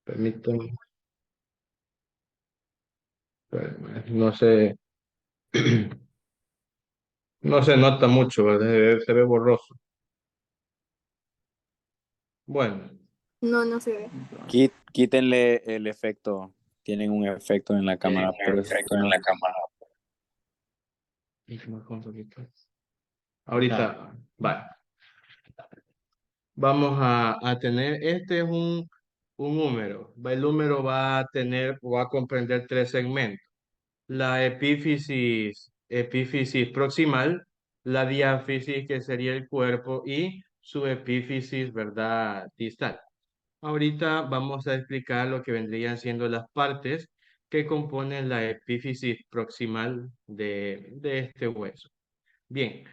Permítame, no sé, no se nota mucho, ¿verdad? Se ve borroso. Bueno, No, no se ve. Quítenle el efecto. Tienen un efecto en la cámara, pero es que no. ahorita, va. Vamos a tener, este es un número. El número va a tener, va a comprender tres segmentos. La epífisis proximal, la diáfisis, que sería el cuerpo, y su epífisis, ¿verdad? Distal. Ahorita vamos a explicar lo que vendrían siendo las partes que componen la epífisis proximal de este hueso. Bien,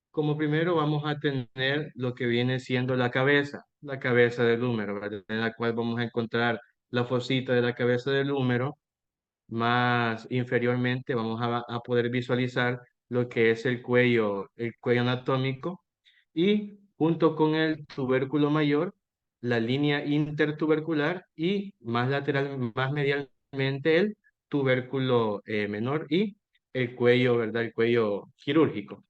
como primero vamos a tener lo que viene siendo la cabeza del húmero, ¿verdad? En la cual vamos a encontrar la fosita de la cabeza del húmero. Más inferiormente vamos a poder visualizar lo que es el cuello anatómico, y junto con el tubérculo mayor, la línea intertubercular, y más lateral, más medialmente el tubérculo menor y el cuello, ¿verdad? El cuello quirúrgico.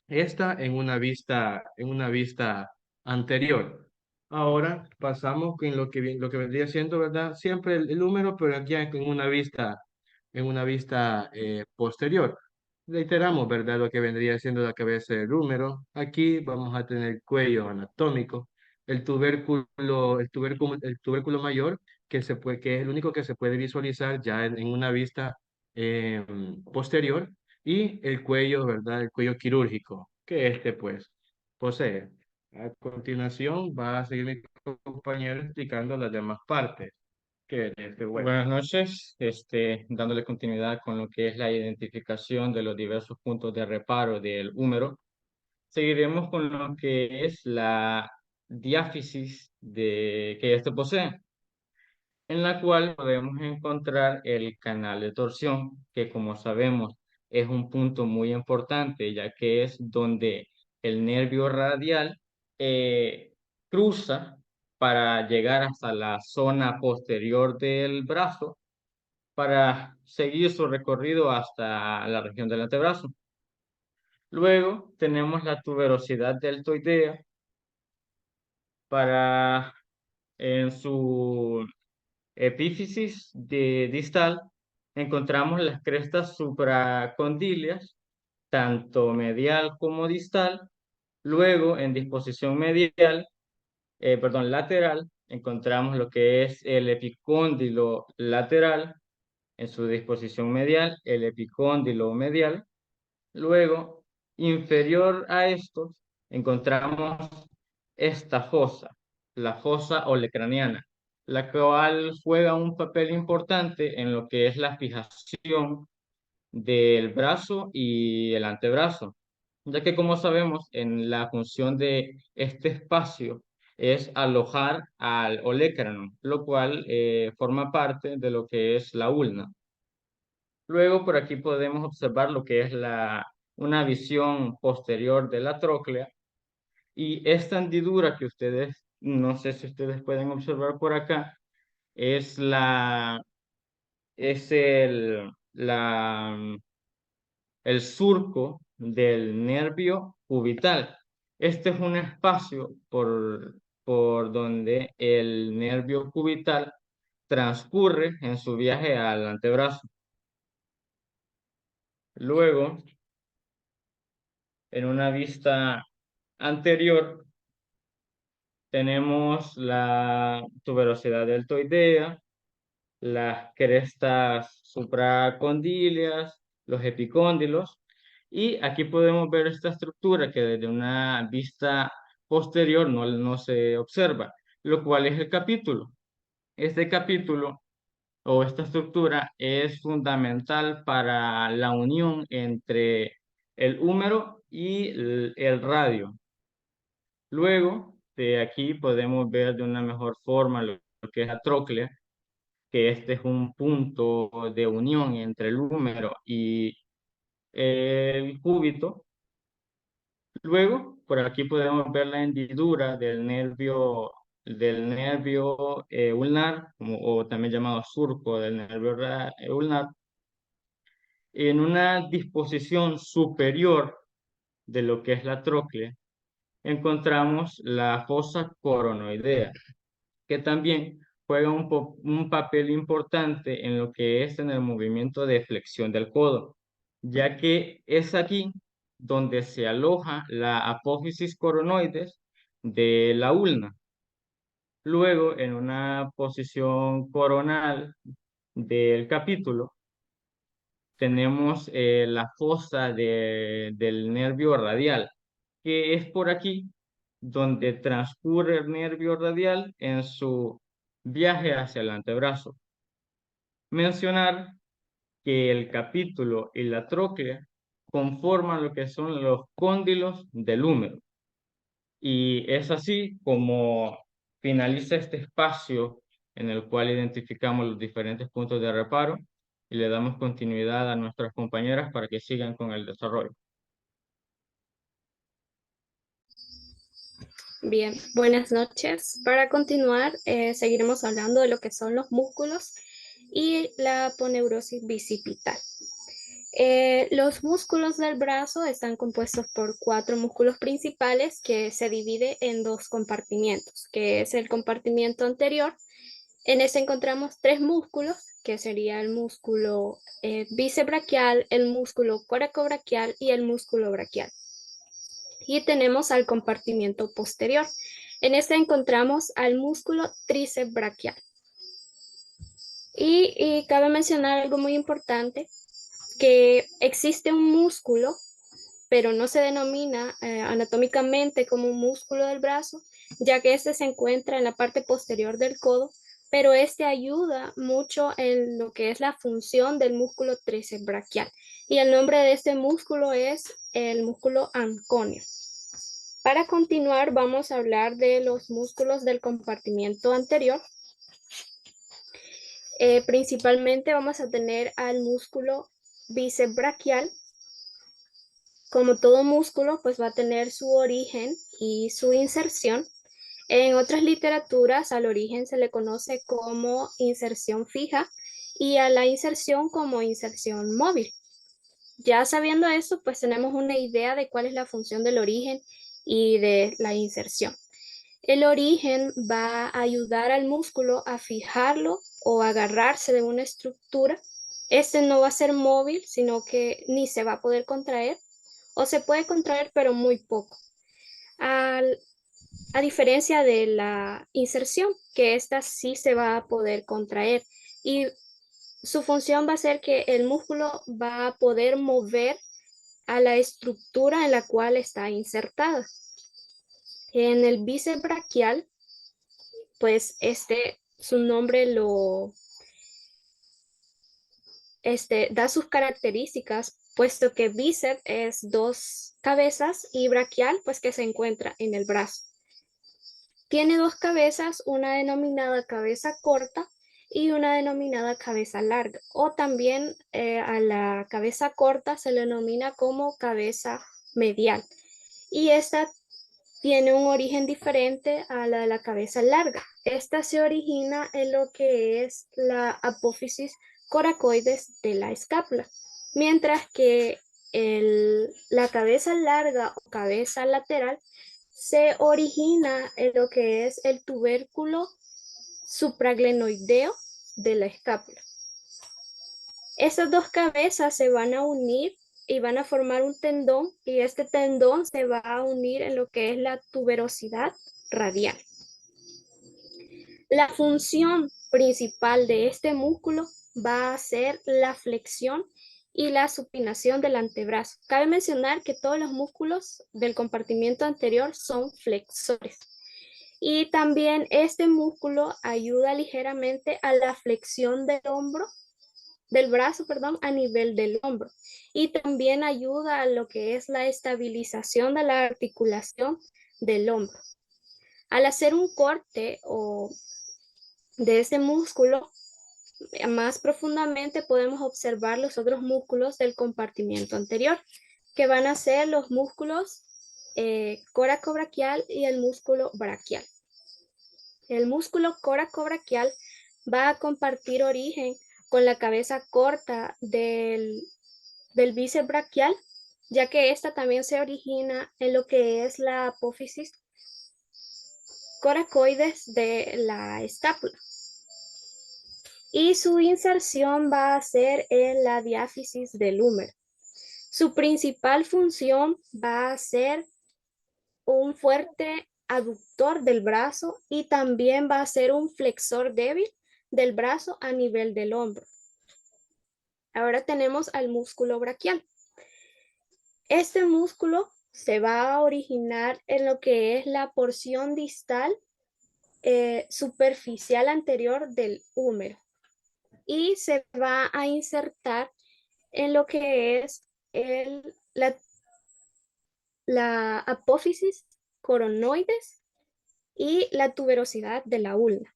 Esta en una vista anterior. Ahora pasamos con lo que vendría siendo, ¿verdad? Siempre el número, pero aquí en una vista posterior. Reiteramos, ¿verdad? Lo que vendría siendo la cabeza del número. Aquí vamos a tener el cuello anatómico, el tubérculo mayor, que es el único que se puede visualizar ya en una vista eh, posterior, y el cuello, ¿verdad? El cuello quirúrgico, que este pues posee. A continuación va a seguir mi compañero explicando las demás partes que de este hueso. Buenas noches, dándole continuidad con lo que es la identificación de los diversos puntos de reparo del húmero. Seguiremos con lo que es la diáfisis que éste posee, en la cual podemos encontrar el canal de torsión, que como sabemos es un punto muy importante, ya que es donde el nervio radial eh, cruza para llegar hasta la zona posterior del brazo para seguir su recorrido hasta la región del antebrazo. Luego tenemos la tuberosidad deltoidea para en su epífisis distal encontramos las crestas supracondilias, tanto medial como distal. Luego, en disposición lateral, encontramos lo que es el epicóndilo lateral, en su disposición medial, el epicóndilo medial. Luego, inferior a estos, encontramos esta fosa, la fosa olecraniana, la cual juega un papel importante en lo que es la fijación del brazo y el antebrazo, ya que como sabemos, en la función de este espacio es alojar al olecrano, lo cual forma parte de lo que es la ulna. Luego por aquí podemos observar lo que es una visión posterior de la tróclea, y esta hendidura que ustedes, no sé si ustedes pueden observar por acá, es es el surco del nervio cubital. Este es un espacio por donde el nervio cubital transcurre en su viaje al antebrazo. Luego, en una vista anterior, tenemos la tuberosidad deltoidea, las crestas supracondilias, los epicóndilos, y aquí podemos ver esta estructura que desde una vista posterior no se observa, lo cual es el capítulo. Este capítulo o esta estructura es fundamental para la unión entre el húmero y el radio. Luego, de aquí podemos ver de una mejor forma lo que es la tróclea, que este es un punto de unión entre el húmero y el cúbito. Luego, por aquí podemos ver la hendidura del nervio del nervio ulnar, o también llamado surco del nervio ulnar, en una disposición superior de lo que es la tróclea, encontramos la fosa coronoidea, que también juega un papel importante en lo que es en el movimiento de flexión del codo, ya que es aquí donde se aloja la apófisis coronoides de la ulna. Luego, en una posición coronal del capítulo, tenemos la fosa del nervio radial, que es por aquí donde transcurre el nervio radial en su viaje hacia el antebrazo. Mencionar que el capítulo y la tróclea conforman lo que son los cóndilos del húmero. Y es así como finaliza este espacio en el cual identificamos los diferentes puntos de reparo y le damos continuidad a nuestras compañeras para que sigan con el desarrollo. Bien, buenas noches. Para continuar, seguiremos hablando de lo que son los músculos y la aponeurosis bicipital. Los músculos del brazo están compuestos por 4 músculos principales que se divide en 2 compartimientos, que es el compartimiento anterior. En este encontramos 3 músculos, que sería el músculo bíceps braquial, el músculo coracobraquial y el músculo braquial. Y tenemos al compartimiento posterior. En este encontramos al músculo tríceps braquial. Y cabe mencionar algo muy importante, que existe un músculo, pero no se denomina anatómicamente como un músculo del brazo, ya que este se encuentra en la parte posterior del codo, pero este ayuda mucho en lo que es la función del músculo tríceps braquial. Y el nombre de este músculo es el músculo anconio. Para continuar, vamos a hablar de los músculos del compartimiento anterior. Principalmente vamos a tener al músculo bíceps braquial. Como todo músculo, pues va a tener su origen y su inserción. En otras literaturas, al origen se le conoce como inserción fija y a la inserción como inserción móvil. Ya sabiendo eso, pues tenemos una idea de cuál es la función del origen y de la inserción. El origen va a ayudar al músculo a fijarlo o agarrarse de una estructura. Este no va a ser móvil, sino que ni se va a poder contraer, o se puede contraer, pero muy poco. A diferencia de la inserción, que esta sí se va a poder contraer. Y su función va a ser que el músculo va a poder mover a la estructura en la cual está insertada. En el bíceps braquial, pues su nombre da sus características, puesto que bíceps es 2 cabezas y braquial, pues que se encuentra en el brazo. Tiene 2 cabezas, una denominada cabeza corta y una denominada cabeza larga, o también a la cabeza corta se le denomina como cabeza medial, y esta tiene un origen diferente a la de la cabeza larga. Esta se origina en lo que es la apófisis coracoides de la escápula, mientras que la cabeza larga o cabeza lateral se origina en lo que es el tubérculo supraglenoideo de la escápula. Estas 2 cabezas se van a unir y van a formar un tendón, y este tendón se va a unir en lo que es la tuberosidad radial. La función principal de este músculo va a ser la flexión y la supinación del antebrazo. Cabe mencionar que todos los músculos del compartimiento anterior son flexores. Y también este músculo ayuda ligeramente a la flexión del brazo, a nivel del hombro. Y también ayuda a lo que es la estabilización de la articulación del hombro. Al hacer un corte de ese músculo, más profundamente podemos observar los otros músculos del compartimiento anterior, que van a ser los músculos coracobraquial y el músculo braquial. el músculo coracobraquial va a compartir origen con la cabeza corta del bíceps braquial, ya que esta también se origina en lo que es la apófisis coracoides de la escápula. Y su inserción va a ser en la diáfisis del húmero. Su principal función va a ser un fuerte aductor del brazo y también va a ser un flexor débil del brazo a nivel del hombro. Ahora tenemos al músculo braquial. Este músculo se va a originar en lo que es la porción distal superficial anterior del húmero y se va a insertar en lo que es la apófisis coronoides y la tuberosidad de la ulna.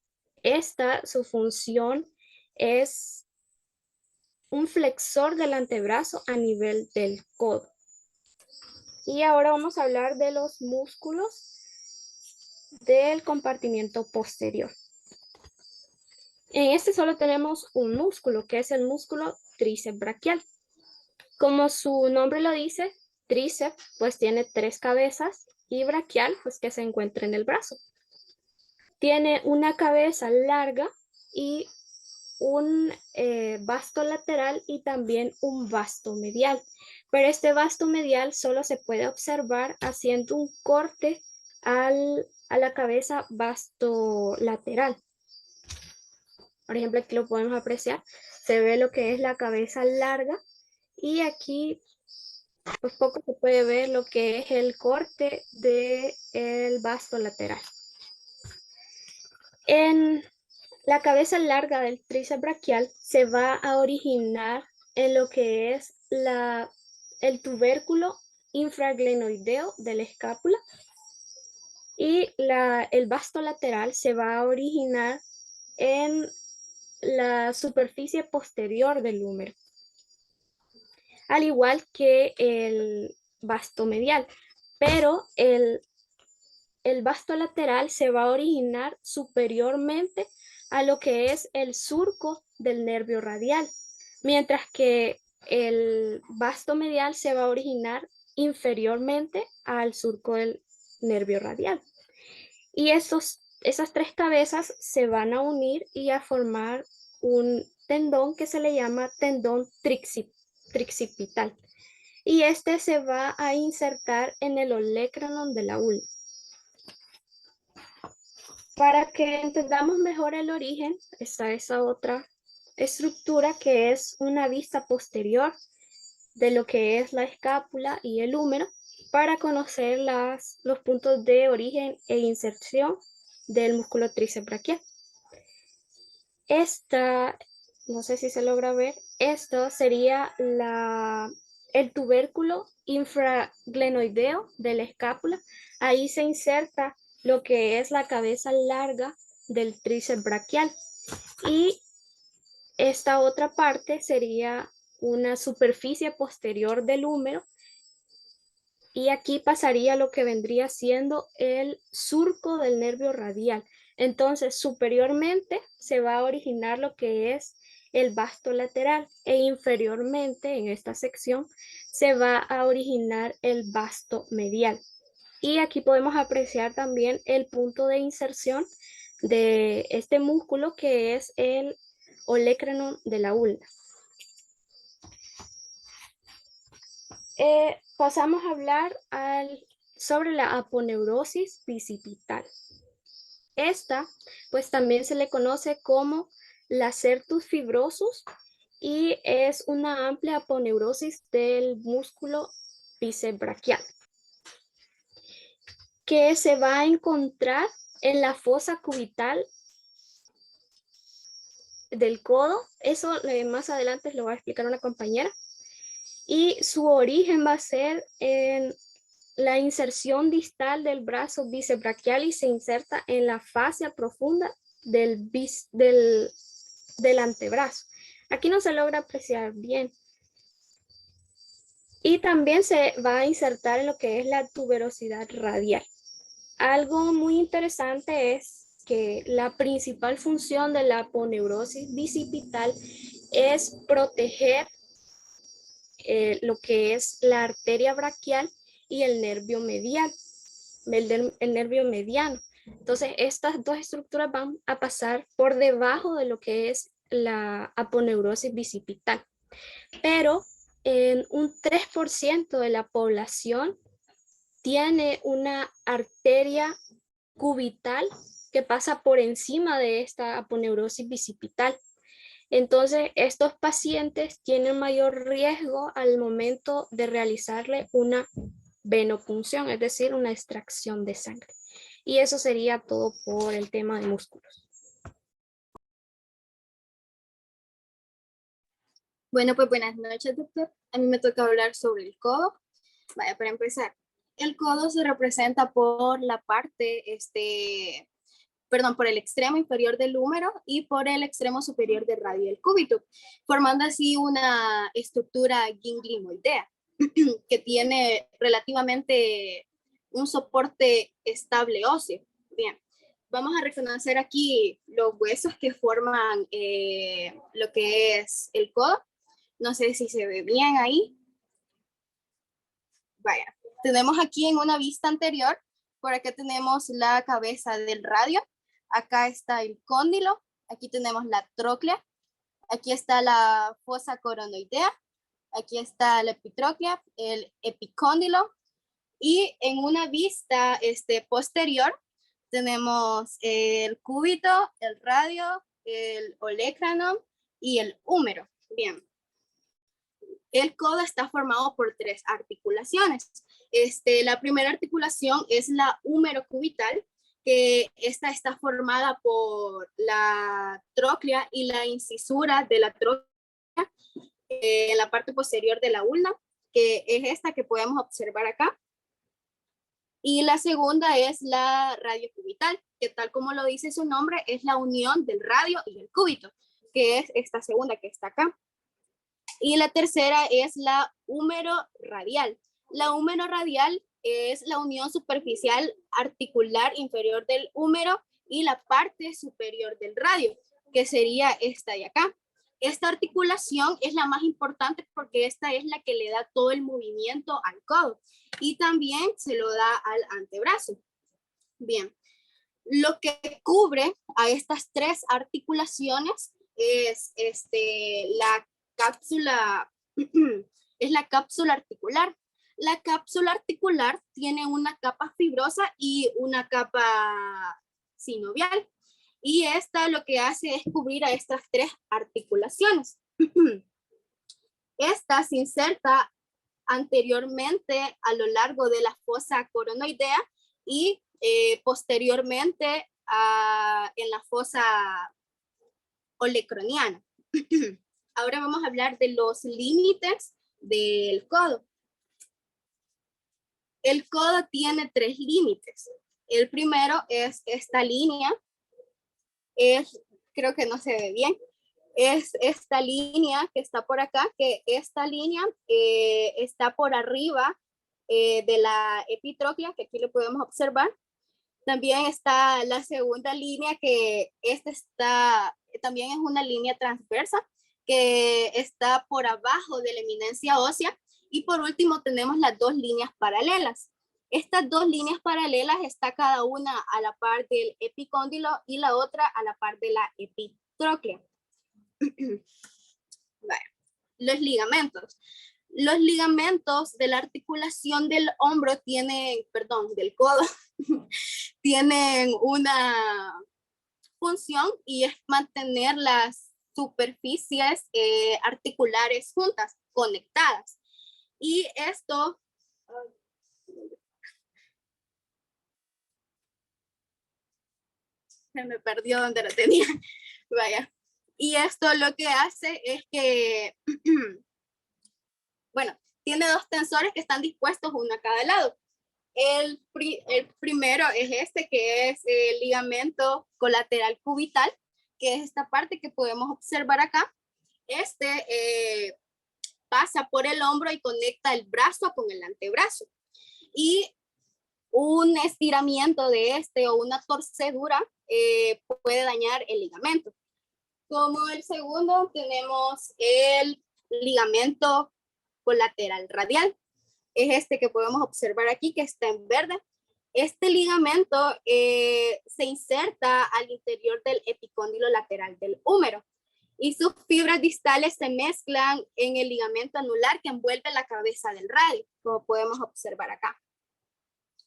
Su función es un flexor del antebrazo a nivel del codo. Y ahora vamos a hablar de los músculos del compartimiento posterior. En este solo tenemos un músculo, que es el músculo tríceps braquial. Como su nombre lo dice, tríceps pues tiene 3 cabezas y braquial pues que se encuentra en el brazo. Tiene una cabeza larga y un vasto lateral y también un vasto medial. Pero este vasto medial solo se puede observar haciendo un corte a la cabeza vasto lateral. Por ejemplo, aquí lo podemos apreciar. Se ve lo que es la cabeza larga y aquí pues poco se puede ver lo que es el corte del vasto lateral. En la cabeza larga del tríceps braquial se va a originar en lo que es el tubérculo infraglenoideo de la escápula y el vasto lateral se va a originar en la superficie posterior del húmero, al igual que el vasto medial, pero el vasto lateral se va a originar superiormente a lo que es el surco del nervio radial, mientras que el vasto medial se va a originar inferiormente al surco del nervio radial. Y esas 3 cabezas se van a unir y a formar un tendón que se le llama tendón triccipital. Y este se va a insertar en el olecranon de la ulna. Para que entendamos mejor el origen, está esa otra estructura que es una vista posterior de lo que es la escápula y el húmero para conocer los puntos de origen e inserción del músculo tríceps braquial. No sé si se logra ver, esto sería el tubérculo infraglenoideo de la escápula. Ahí se inserta lo que es la cabeza larga del tríceps braquial. Y esta otra parte sería una superficie posterior del húmero. Y aquí pasaría lo que vendría siendo el surco del nervio radial. Entonces, superiormente se va a originar lo que es el vasto lateral e inferiormente en esta sección se va a originar el vasto medial. Y aquí podemos apreciar también el punto de inserción de este músculo que es el olecranon de la ulna. Pasamos a hablar sobre la aponeurosis bicipital. Esta, pues también se le conoce como lacertus fibrosus y es una amplia aponeurosis del músculo bíceps braquial que se va a encontrar en la fosa cubital del codo. Eso más adelante lo va a explicar una compañera. Y su origen va a ser en la inserción distal del brazo bíceps braquial y se inserta en la fascia profunda del antebrazo. Aquí no se logra apreciar bien. Y también se va a insertar en lo que es la tuberosidad radial. Algo muy interesante es que la principal función de la aponeurosis bicipital es proteger lo que es la arteria braquial y el nervio medial, el nervio mediano. Entonces, estas dos estructuras van a pasar por debajo de lo que es la aponeurosis bicipital. Pero en un 3% de la población tiene una arteria cubital que pasa por encima de esta aponeurosis bicipital. Entonces, estos pacientes tienen mayor riesgo al momento de realizarle una venopunción, es decir, una extracción de sangre. Y eso sería todo por el tema de músculos. Bueno, pues buenas noches, doctor. A mí me toca hablar sobre el codo. Vaya, para empezar, el codo se representa por la parte, por el extremo inferior del húmero y por el extremo superior del radio del cúbito, formando así una estructura ganglioidea que tiene relativamente un soporte estable óseo. Bien, vamos a reconocer aquí los huesos que forman lo que es el codo. No sé si se ve bien ahí. Vaya, tenemos aquí en una vista anterior, por acá tenemos la cabeza del radio, acá está el cóndilo, aquí tenemos la tróclea, aquí está la fosa coronoidea, aquí está la epitróclea, el epicóndilo, y en una vista posterior tenemos el cúbito, el radio, el olecranon y el húmero. Bien. El codo está formado por 3 articulaciones. La primera articulación es la húmero-cubital, que esta está formada por la tróclea y la incisura de la tróclea en la parte posterior de la ulna, que es esta que podemos observar acá. Y la segunda es la radiocubital, que tal como lo dice su nombre, es la unión del radio y el cúbito, que es esta segunda que está acá. Y la tercera es la húmero radial. La húmero radial es la unión superficial articular inferior del húmero y la parte superior del radio, que sería esta de acá. Esta articulación es la más importante porque esta es la que le da todo el movimiento al codo y también se lo da al antebrazo. Bien, lo que cubre a estas 3 articulaciones es la cápsula, es la cápsula articular. La cápsula articular tiene una capa fibrosa y una capa sinovial. Y esta lo que hace es cubrir a estas 3 articulaciones. Esta se inserta anteriormente a lo largo de la fosa coronoidea y posteriormente en la fosa olecroniana. Ahora vamos a hablar de los límites del codo. El codo tiene 3 límites. El primero es esta línea. Creo que no se ve bien. Es esta línea que está por acá, que esta línea está por arriba de la epitróclea, que aquí lo podemos observar. También está la segunda línea, que también es una línea transversa, que está por abajo de la eminencia ósea. Y por último tenemos las 2 líneas paralelas. Estas 2 líneas paralelas está cada una a la par del epicóndilo y la otra a la par de la epitróclea. Bueno, los ligamentos. Los ligamentos de la articulación del hombro del codo, tienen una función y es mantener las superficies articulares juntas, conectadas. Y esto, se me perdió donde lo tenía. Vaya. Y esto lo que hace es que, bueno, tiene 2 tensores que están dispuestos uno a cada lado. El primero es que es el ligamento colateral cubital, que es esta parte que podemos observar acá. Pasa por el hombro y conecta el brazo con el antebrazo. Y un estiramiento de este o una torcedura puede dañar el ligamento. Como el segundo tenemos el ligamento colateral radial. Es este que podemos observar aquí, que está en verde. Este ligamento se inserta al interior del epicóndilo lateral del húmero y sus fibras distales se mezclan en el ligamento anular que envuelve la cabeza del radio, como podemos observar acá.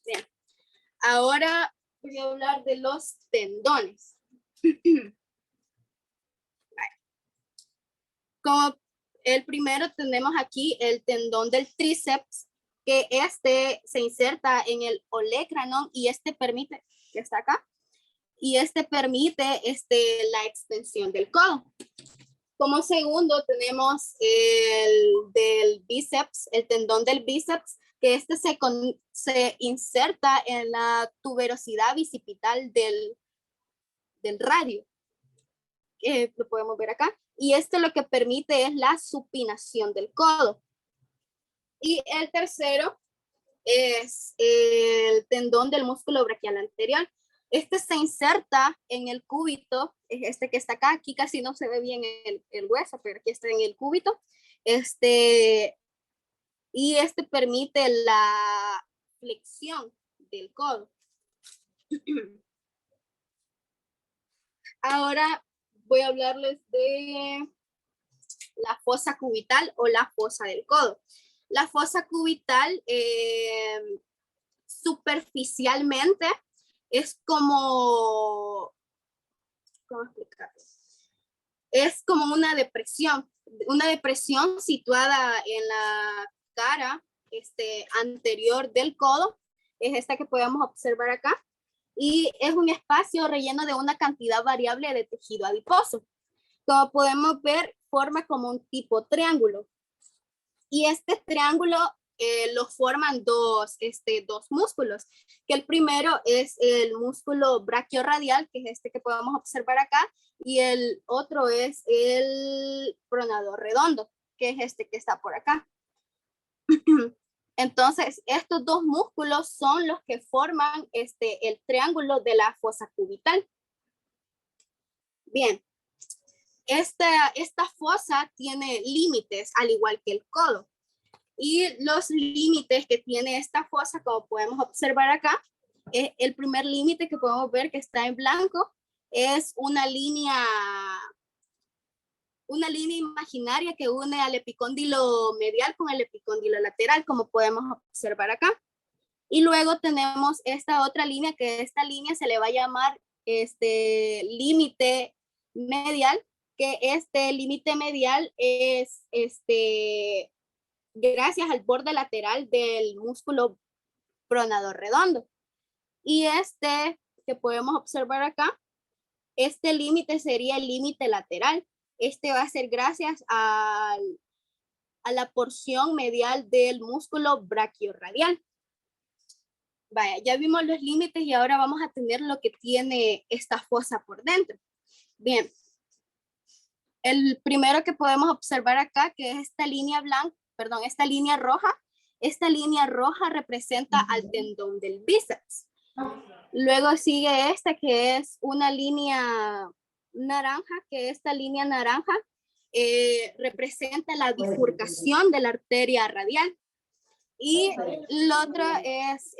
Bien. Ahora voy a hablar de los tendones. Como el primero tenemos aquí el tendón del tríceps, que este se inserta en el olecranon y este permite, que está acá, y este permite la extensión del codo. Como segundo tenemos el del bíceps, el tendón del bíceps, que este se inserta en la tuberosidad bicipital del radio. Lo podemos ver acá. Y lo que permite es la supinación del codo. Y el tercero es el tendón del músculo braquial anterior. Este se inserta en el cúbito, es este que está acá. Aquí casi no se ve bien el hueso, pero aquí está en el cúbito. Y este permite la flexión del codo. Ahora voy a hablarles de la fosa cubital o la fosa del codo. La fosa cubital superficialmente es como, ¿cómo explicarlo? Es como una depresión situada en la cara anterior del codo, es esta que podemos observar acá, y es un espacio relleno de una cantidad variable de tejido adiposo. Como podemos ver, forma como un tipo triángulo. Y este triángulo lo forman dos músculos, que el primero es el músculo brachiorradial, que es este que podemos observar acá, y el otro es el pronador redondo, que es este que está por acá. Entonces, estos dos músculos son los que forman el triángulo de la fosa cubital. Bien, esta fosa tiene límites, al igual que el codo. Y los límites que tiene esta fosa, como podemos observar acá, el primer límite que podemos ver que está en blanco es una línea imaginaria que une al epicóndilo medial con el epicóndilo lateral, como podemos observar acá. Y luego tenemos esta otra línea, que esta línea se le va a llamar límite medial, que este límite medial es gracias al borde lateral del músculo pronador redondo. Y que podemos observar acá, este límite sería el límite lateral. Va a ser gracias a la porción medial del músculo brachiorradial. Vaya, ya vimos los límites y ahora vamos a tener lo que tiene esta fosa por dentro. Bien. El primero que podemos observar acá, que es esta línea blanca, perdón, esta línea roja representa al tendón del bíceps. Luego sigue esta, que es una línea naranja, que esta línea naranja representa la bifurcación de la arteria radial. Y la otra es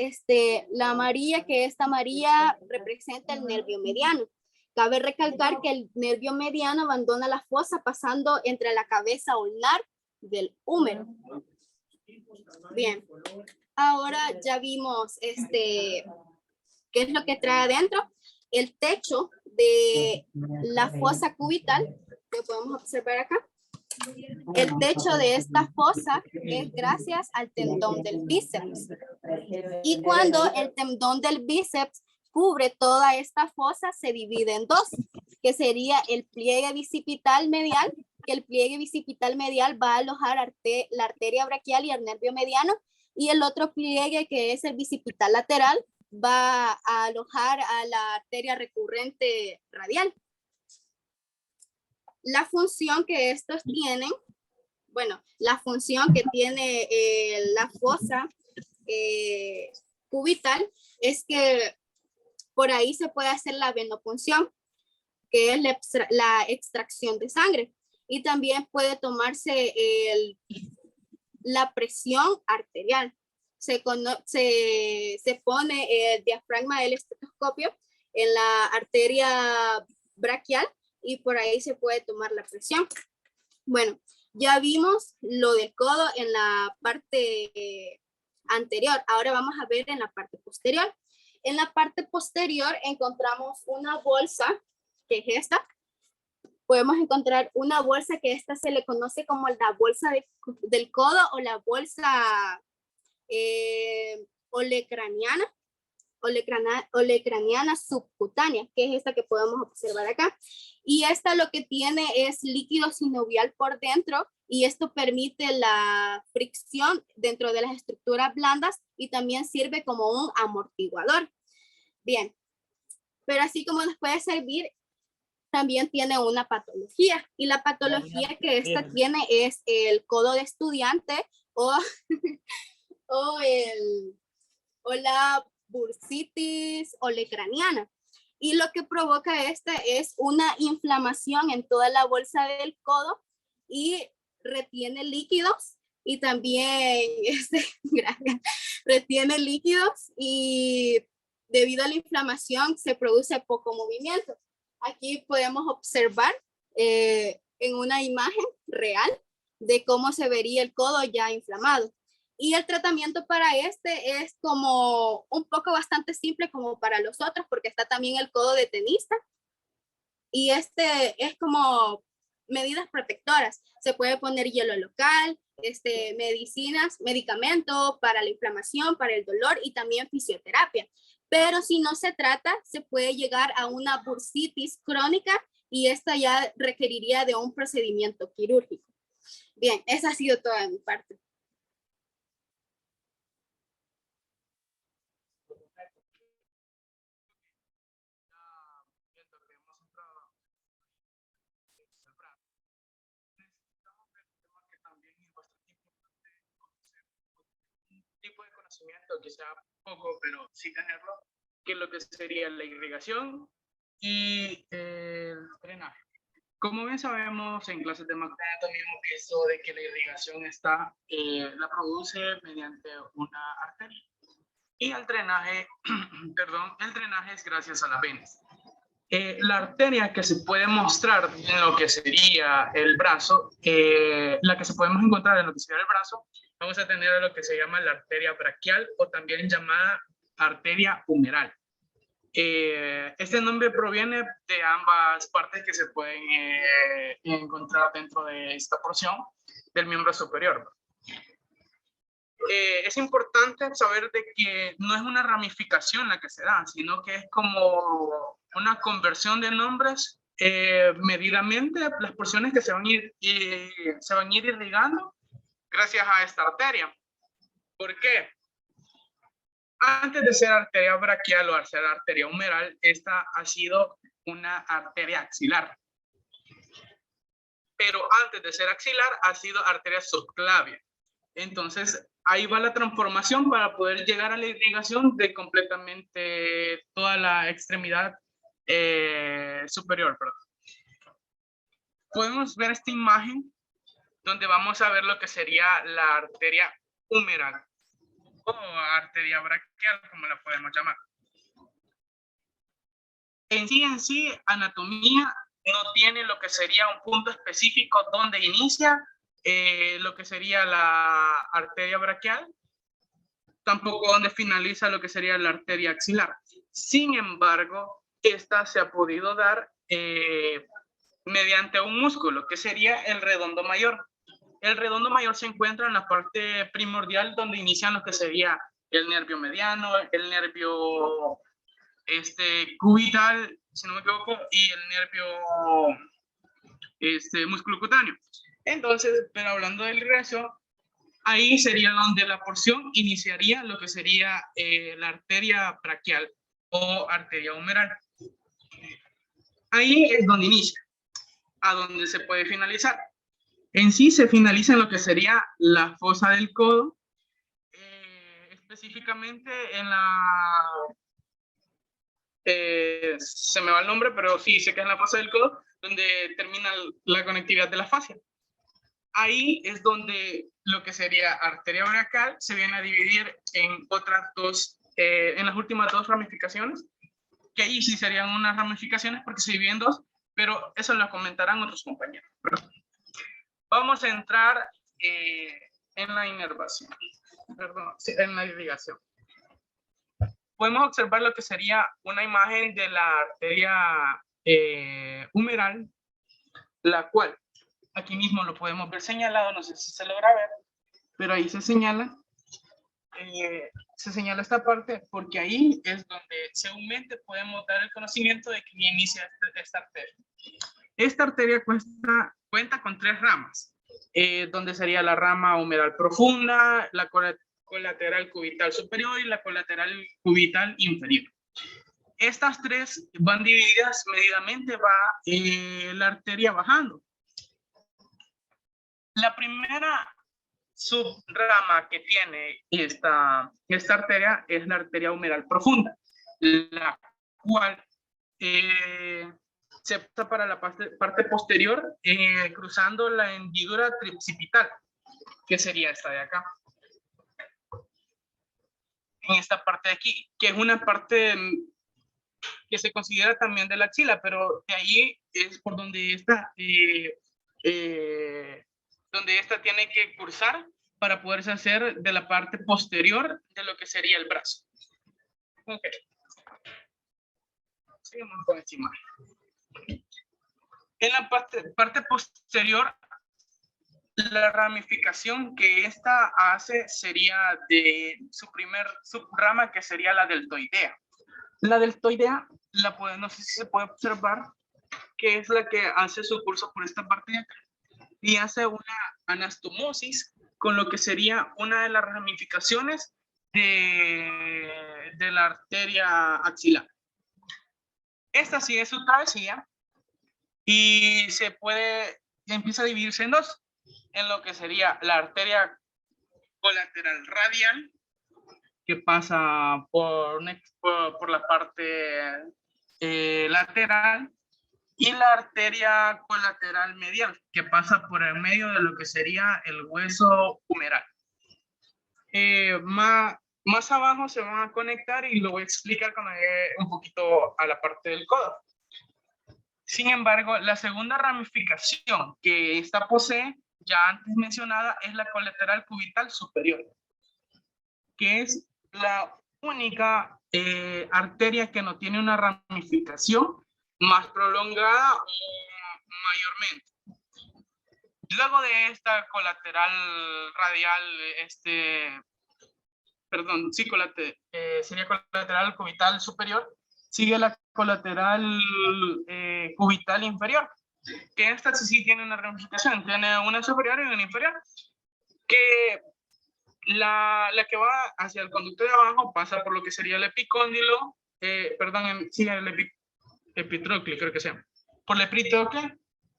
la amarilla, que esta amarilla representa el nervio mediano. Cabe recalcar que el nervio mediano abandona la fosa pasando entre la cabeza ulnar del húmero. Bien, ahora ya vimos qué es lo que trae adentro. El techo de la fosa cubital, que podemos observar acá. El techo de esta fosa es gracias al tendón del bíceps. Y cuando el tendón del bíceps cubre toda esta fosa, se divide en dos, que sería el pliegue bicipital medial, que el pliegue bicipital medial va a alojar la arteria braquial y el nervio mediano, y el otro pliegue, que es el bicipital lateral, va a alojar a la arteria recurrente radial. La función que estos tienen, bueno, la función que tiene la fosa cubital es que por ahí se puede hacer la venopunción, que es la extracción de sangre. Y también puede tomarse la presión arterial. Se pone el diafragma del estetoscopio en la arteria braquial y por ahí se puede tomar la presión. Bueno, ya vimos lo del codo en la parte anterior. Ahora vamos a ver en la parte posterior. En la parte posterior encontramos una bolsa, que es esta. Podemos encontrar una bolsa que esta se le conoce como la bolsa del codo o la bolsa olecraniana subcutánea, que es esta que podemos observar acá. Y esta lo que tiene es líquido sinovial por dentro y esto permite la fricción dentro de las estructuras blandas y también sirve como un amortiguador. Bien, pero así como nos puede servir, también tiene una patología y la patología que esta tiene es el codo de estudiante o la bursitis olecraniana. Y lo que provoca esta es una inflamación en toda la bolsa del codo y retiene líquidos y también retiene líquidos y debido a la inflamación se produce poco movimiento. Aquí podemos observar en una imagen real de cómo se vería el codo ya inflamado. Y el tratamiento para este es como un poco bastante simple como para los otros, porque está también el codo de tenista. Y este es como medidas protectoras. Se puede poner hielo local, medicamentos para la inflamación, para el dolor y también fisioterapia. Pero si no se trata, se puede llegar a una bursitis crónica y esta ya requeriría de un procedimiento quirúrgico. Bien, esa ha sido toda mi parte. Tipo de conocimiento, quizá poco, pero sí tenerlo, que es lo que sería la irrigación y el drenaje. Como bien sabemos, en clases de magneto hemos visto de que la irrigación la produce mediante una arteria. Y el drenaje, el drenaje es gracias a las venas. La arteria que se puede mostrar en lo que sería el brazo, la que se podemos encontrar en lo que sería el brazo, vamos a tener lo que se llama la arteria braquial o también llamada arteria humeral. Este nombre proviene de ambas partes que se pueden encontrar dentro de esta porción del miembro superior. Es importante saber de que no es una ramificación la que se da, sino que es como una conversión de nombres medidamente, las porciones que se van a ir irrigando gracias a esta arteria. ¿Por qué? Antes de ser arteria braquial o ser arteria humeral, esta ha sido una arteria axilar. Pero antes de ser axilar, ha sido arteria subclavia. Entonces, ahí va la transformación para poder llegar a la irrigación de completamente toda la extremidad superior. Perdón. Podemos ver esta imagen donde vamos a ver lo que sería la arteria humeral o arteria braquial, como la podemos llamar. En sí, anatomía no tiene lo que sería un punto específico donde inicia lo que sería la arteria braquial, tampoco donde finaliza lo que sería la arteria axilar. Sin embargo, esta se ha podido dar mediante un músculo, que sería el redondo mayor. El redondo mayor se encuentra en la parte primordial donde inician lo que sería el nervio mediano, el nervio cubital, si no me equivoco, y el nervio músculo cutáneo. Entonces, pero hablando del resto, ahí sería donde la porción iniciaría lo que sería la arteria braquial o arteria humeral. Ahí es donde inicia, a donde se puede finalizar. En sí se finaliza en lo que sería la fosa del codo, específicamente en la... se me va el nombre, pero sí, sé que es en la fosa del codo, donde termina la conectividad de la fascia. Ahí es donde lo que sería arteria braquial se viene a dividir en otras dos, en las últimas dos ramificaciones, que ahí sí serían unas ramificaciones porque se dividen en dos, pero eso lo comentarán otros compañeros. Vamos a entrar en la inervación, perdón, en la irrigación. Podemos observar lo que sería una imagen de la arteria humeral, la cual aquí mismo lo podemos ver señalado, no sé si se logra ver, pero ahí se señala esta parte porque ahí es donde seguramente podemos dar el conocimiento de que inicia esta arteria. Esta arteria cuenta con tres ramas, donde sería la rama humeral profunda, la colateral cubital superior y la colateral cubital inferior. Estas tres van divididas medidamente, va la arteria bajando. La primera subrama que tiene esta arteria es la arteria humeral profunda, la cual se pasa para la parte posterior cruzando la hendidura tricipital, que sería esta de acá. En esta parte de aquí, que es una parte que se considera también de la axila, pero de ahí es por donde esta tiene que cruzar para poderse hacer de la parte posterior de lo que sería el brazo. Ok. Seguimos con esta imagen. En la parte posterior, la ramificación que esta hace sería de su primer subrama, que sería la deltoidea. La deltoidea, no sé si se puede observar, que es la que hace su curso por esta parte de acá y hace una anastomosis con lo que sería una de las ramificaciones de la arteria axilar. Esta sigue su travesía y empieza a dividirse en dos, en lo que sería la arteria colateral radial, que pasa por la parte lateral, y la arteria colateral medial, que pasa por el medio de lo que sería el hueso humeral. Más abajo se van a conectar y lo voy a explicar cuando llegue un poquito a la parte del codo. Sin embargo, la segunda ramificación que esta posee, ya antes mencionada, es la colateral cubital superior, que es la única arteria que no tiene una ramificación más prolongada o mayormente. Luego de esta colateral radial, sería colateral cubital superior, sigue la colateral cubital inferior, que esta sí tiene una ramificación, tiene una superior y una inferior, que la que va hacia el conducto de abajo pasa por lo que sería el epicóndilo, el epitrócleo, creo que se llama, por la epitróclea,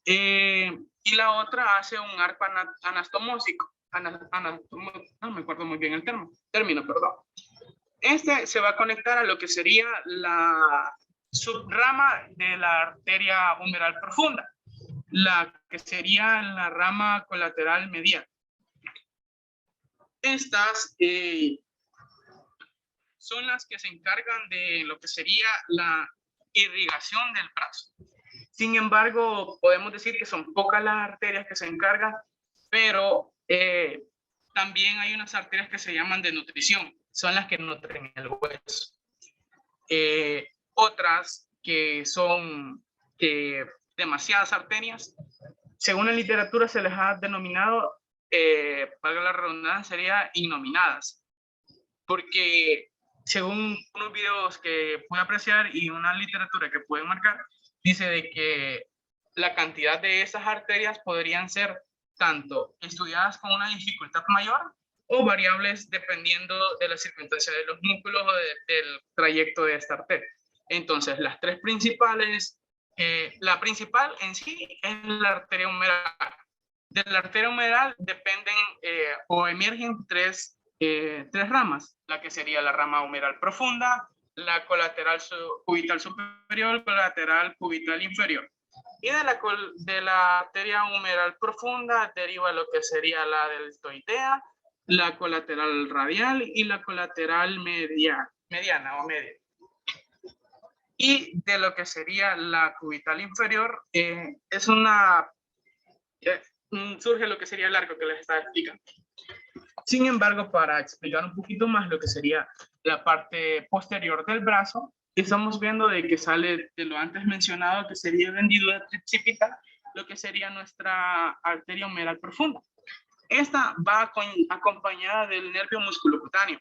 y la otra hace un arco anastomósico, no me acuerdo muy bien el término, perdón. Este se va a conectar a lo que sería la subrama de la arteria humeral profunda, la que sería la rama colateral medial. Estas son las que se encargan de lo que sería la irrigación del brazo. Sin embargo, podemos decir que son pocas las arterias que se encargan, pero también hay unas arterias que se llaman de nutrición, son las que nutren el hueso. Otras que son demasiadas arterias, según la literatura se les ha denominado, valga la redundancia, sería innominadas, porque según unos videos que pude apreciar y una literatura que pude marcar, dice de que la cantidad de esas arterias podrían ser tanto estudiadas con una dificultad mayor o variables dependiendo de la circunstancia de los músculos o del trayecto de esta arteria. Entonces, las tres principales, la principal en sí es la arteria humeral. De la arteria humeral dependen o emergen tres tres ramas, la que sería la rama humeral profunda, la colateral cubital superior, colateral cubital inferior. Y de la arteria humeral profunda deriva lo que sería la deltoidea, la colateral radial y la colateral mediana o media. Y de lo que sería la cubital inferior, surge lo que sería el arco que les estaba explicando. Sin embargo, para explicar un poquito más lo que sería la parte posterior del brazo, estamos viendo de que sale de lo antes mencionado, que sería la hendidura tricipital, lo que sería nuestra arteria humeral profunda. Esta va acompañada del nervio musculocutáneo.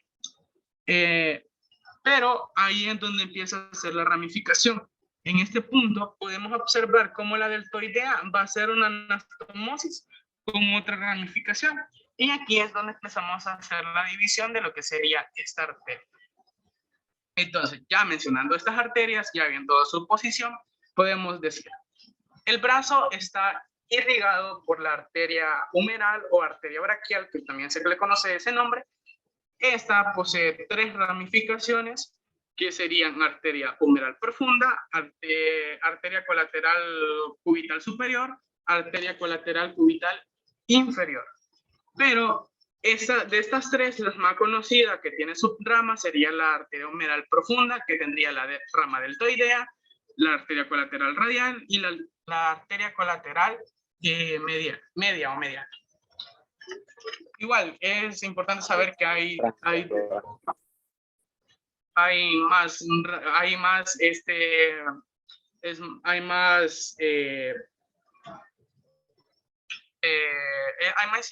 Pero ahí es donde empieza a hacer la ramificación. En este punto podemos observar cómo la deltoidea va a hacer una anastomosis con otra ramificación. Y aquí es donde empezamos a hacer la división de lo que sería esta arteria. Entonces, ya mencionando estas arterias, ya viendo su posición, podemos decir, el brazo está irrigado por la arteria humeral o arteria braquial, que también se le conoce ese nombre. Esta posee tres ramificaciones, que serían arteria humeral profunda, arteria colateral cubital superior, arteria colateral cubital inferior. Pero de estas tres, la más conocida que tiene subrama sería la arteria humeral profunda, que tendría la rama deltoidea, la arteria colateral radial y la arteria colateral media o mediana. Igual, es importante saber que hay más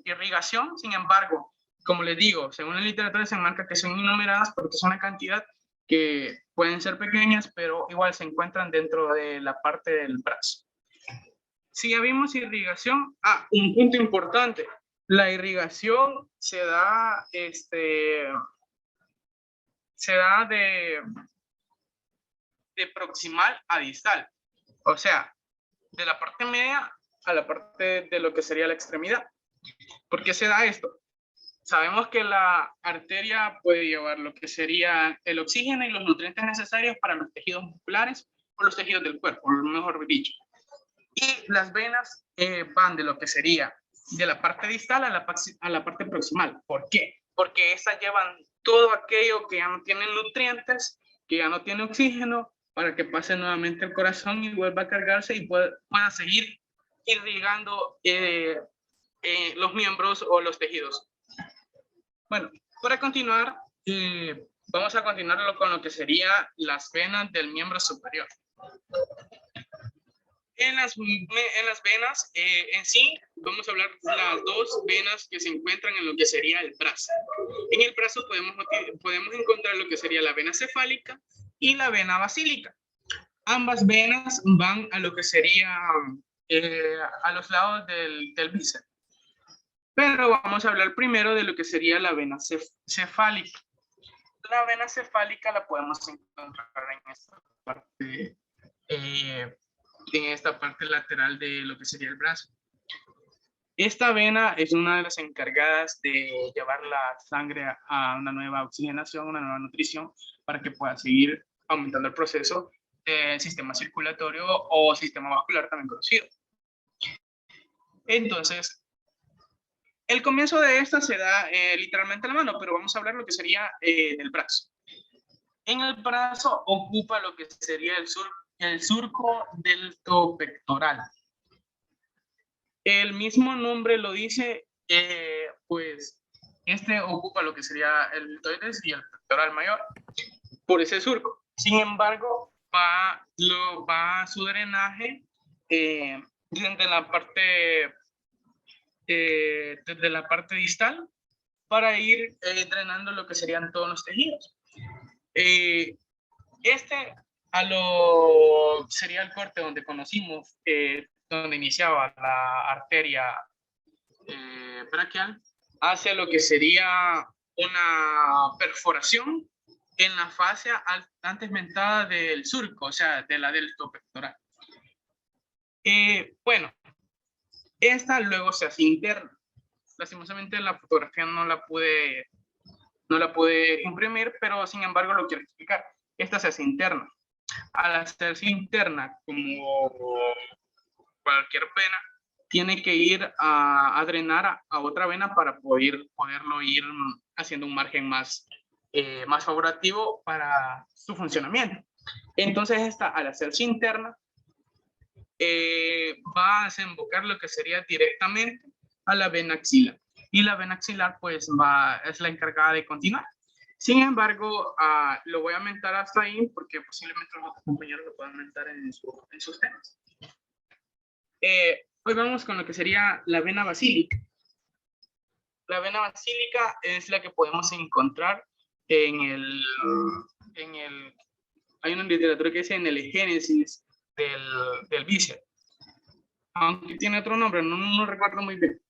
irrigación. Sin embargo, como les digo, según la literatura se marca que son innumeradas porque es una cantidad que pueden ser pequeñas, pero igual se encuentran dentro de la parte del brazo. Si ya vimos irrigación, un punto importante, la irrigación se da de proximal a distal, o sea, de la parte media a la parte de lo que sería la extremidad. ¿Por qué se da esto? Sabemos que la arteria puede llevar lo que sería el oxígeno y los nutrientes necesarios para los tejidos musculares o los tejidos del cuerpo, mejor dicho. Y las venas van de lo que sería de la parte distal a la parte proximal. ¿Por qué? Porque estas llevan todo aquello que ya no tiene nutrientes, que ya no tiene oxígeno, para que pase nuevamente el corazón y vuelva a cargarse y pueda seguir irrigando los miembros o los tejidos. Bueno, para continuar, vamos a continuar con lo que sería las venas del miembro superior. En las venas en sí, vamos a hablar de las dos venas que se encuentran en lo que sería el brazo. En el brazo podemos encontrar lo que sería la vena cefálica y la vena basílica. Ambas venas van a lo que sería a los lados del bíceps. Pero vamos a hablar primero de lo que sería la vena cefálica. La vena cefálica la podemos encontrar en esta parte lateral de lo que sería el brazo. Esta vena es una de las encargadas de llevar la sangre a una nueva oxigenación, una nueva nutrición, para que pueda seguir aumentando el proceso del sistema circulatorio o sistema vascular también conocido. Entonces, el comienzo de esta se da literalmente en la mano, pero vamos a hablar lo que sería del brazo. En el brazo ocupa lo que sería el surco deltopectoral. El mismo nombre lo dice, pues este ocupa lo que sería el deltoides y el pectoral mayor por ese surco. Sin embargo, va su drenaje desde la parte distal para ir drenando lo que serían todos los tejidos. Sería el corte donde conocimos, donde iniciaba la arteria braquial, hacia lo que sería una perforación en la fascia antes mentada del surco, o sea, de la deltopectoral. Bueno, esta luego se hace interna. lastimosamente la fotografía no la pude imprimir, pero sin embargo lo quiero explicar. Esta se hace interna. Al hacerse interna, como cualquier vena, tiene que ir a drenar a otra vena para poderlo ir haciendo un margen más favorativo para su funcionamiento. Entonces esta, al hacerse interna, va a desembocar lo que sería directamente a la vena axilar. Y la vena axilar pues es la encargada de continuar. Sin embargo, lo voy a aumentar hasta ahí porque posiblemente los otros compañeros lo puedan aumentar en sus temas. Hoy vamos con lo que sería la vena basílica. La vena basílica es la que podemos encontrar hay una literatura que dice en el génesis del bíceps. Aunque tiene otro nombre, no recuerdo muy bien.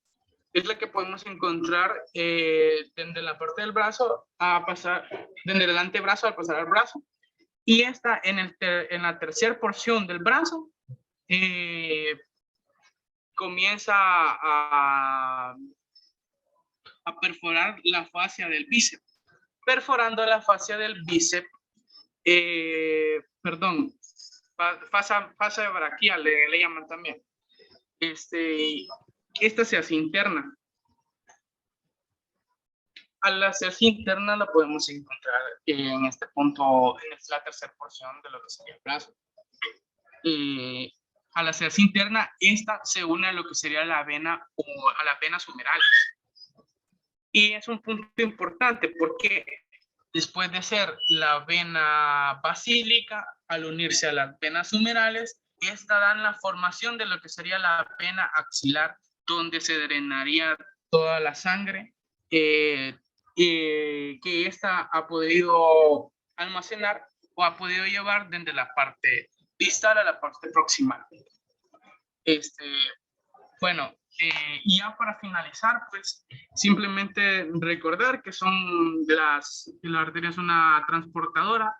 Es la que podemos encontrar desde la parte del brazo desde el antebrazo al pasar al brazo. Y esta en la tercera porción del brazo comienza a perforar la fascia del bíceps. Perforando la fascia del bíceps, fascia braquial le llaman también. Esta se hace interna. Al hacerse interna la podemos encontrar en este punto, en la tercera porción de lo que sería el brazo. Al hacerse interna, esta se une a lo que sería la vena o a las venas humerales. Y es un punto importante porque después de ser la vena basílica, al unirse a las venas humerales, esta dan la formación de lo que sería la vena axilar, donde se drenaría toda la sangre que esta ha podido almacenar o ha podido llevar desde la parte distal a la parte proximal. Bueno, y ya para finalizar, pues simplemente recordar que la arteria es una transportadora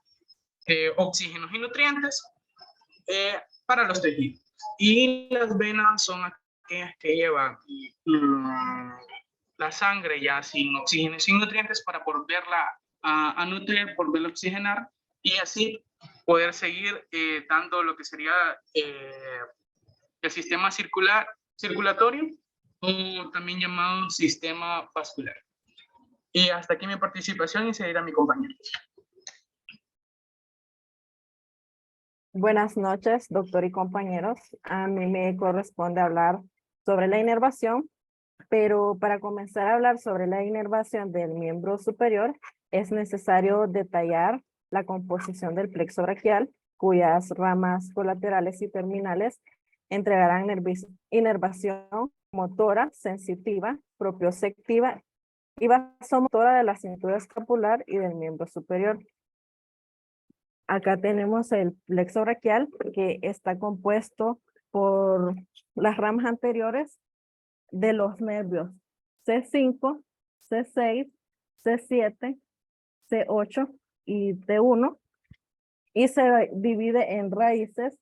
de oxígenos y nutrientes para los tejidos. Y las venas son aquellas que llevan la sangre ya sin oxígeno y sin nutrientes para volverla a nutrir, volverla a oxigenar y así poder seguir dando lo que sería el sistema circulatorio o también llamado sistema vascular. Y hasta aquí mi participación y seguirá mi compañero. Buenas noches, doctor y compañeros. A mí me corresponde hablar sobre la inervación, pero para comenzar a hablar sobre la inervación del miembro superior, es necesario detallar la composición del plexo braquial, cuyas ramas colaterales y terminales entregarán inervación motora, sensitiva, propioceptiva y vasomotora de la cintura escapular y del miembro superior. Acá tenemos el plexo braquial que está compuesto por las ramas anteriores de los nervios C5, C6, C7, C8 y T1 y se divide en raíces,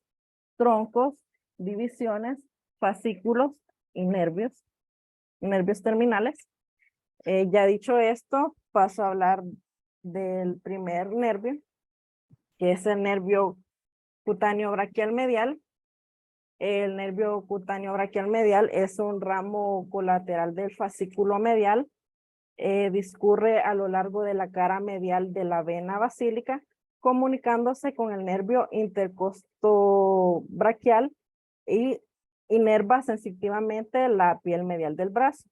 troncos, divisiones, fascículos y nervios terminales. Ya dicho esto, paso a hablar del primer nervio, que es el nervio cutáneo braquial medial. El nervio cutáneo braquial medial es un ramo colateral del fascículo medial. Discurre a lo largo de la cara medial de la vena basílica, comunicándose con el nervio intercostobraquial y inerva sensitivamente la piel medial del brazo.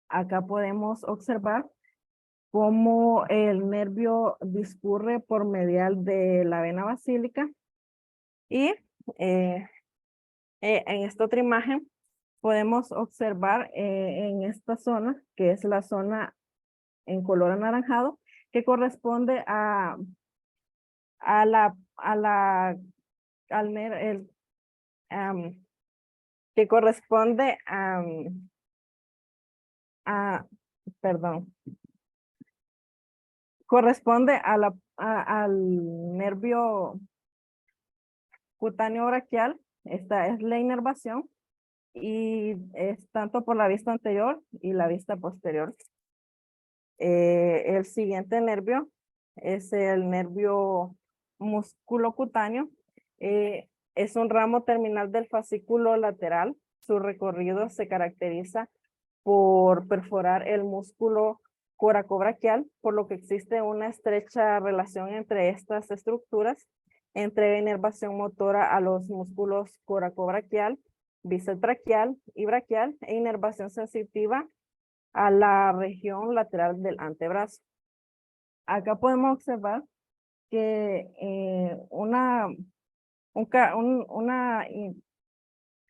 Acá podemos observar cómo el nervio discurre por medial de la vena basílica y en esta otra imagen podemos observar en esta zona, que es la zona en color anaranjado, que corresponde que corresponde corresponde al nervio cutáneo braquial. Esta es la inervación. y es tanto por la vista anterior y la vista posterior. El siguiente nervio es el nervio musculocutáneo. Es un ramo terminal del fascículo lateral. Su recorrido se caracteriza por perforar el músculo coracobraquial, por lo que existe una estrecha relación entre estas estructuras, entre inervación motora a los músculos coracobraquial, bíceps braquial y braquial, e inervación sensitiva a la región lateral del antebrazo. Acá podemos observar que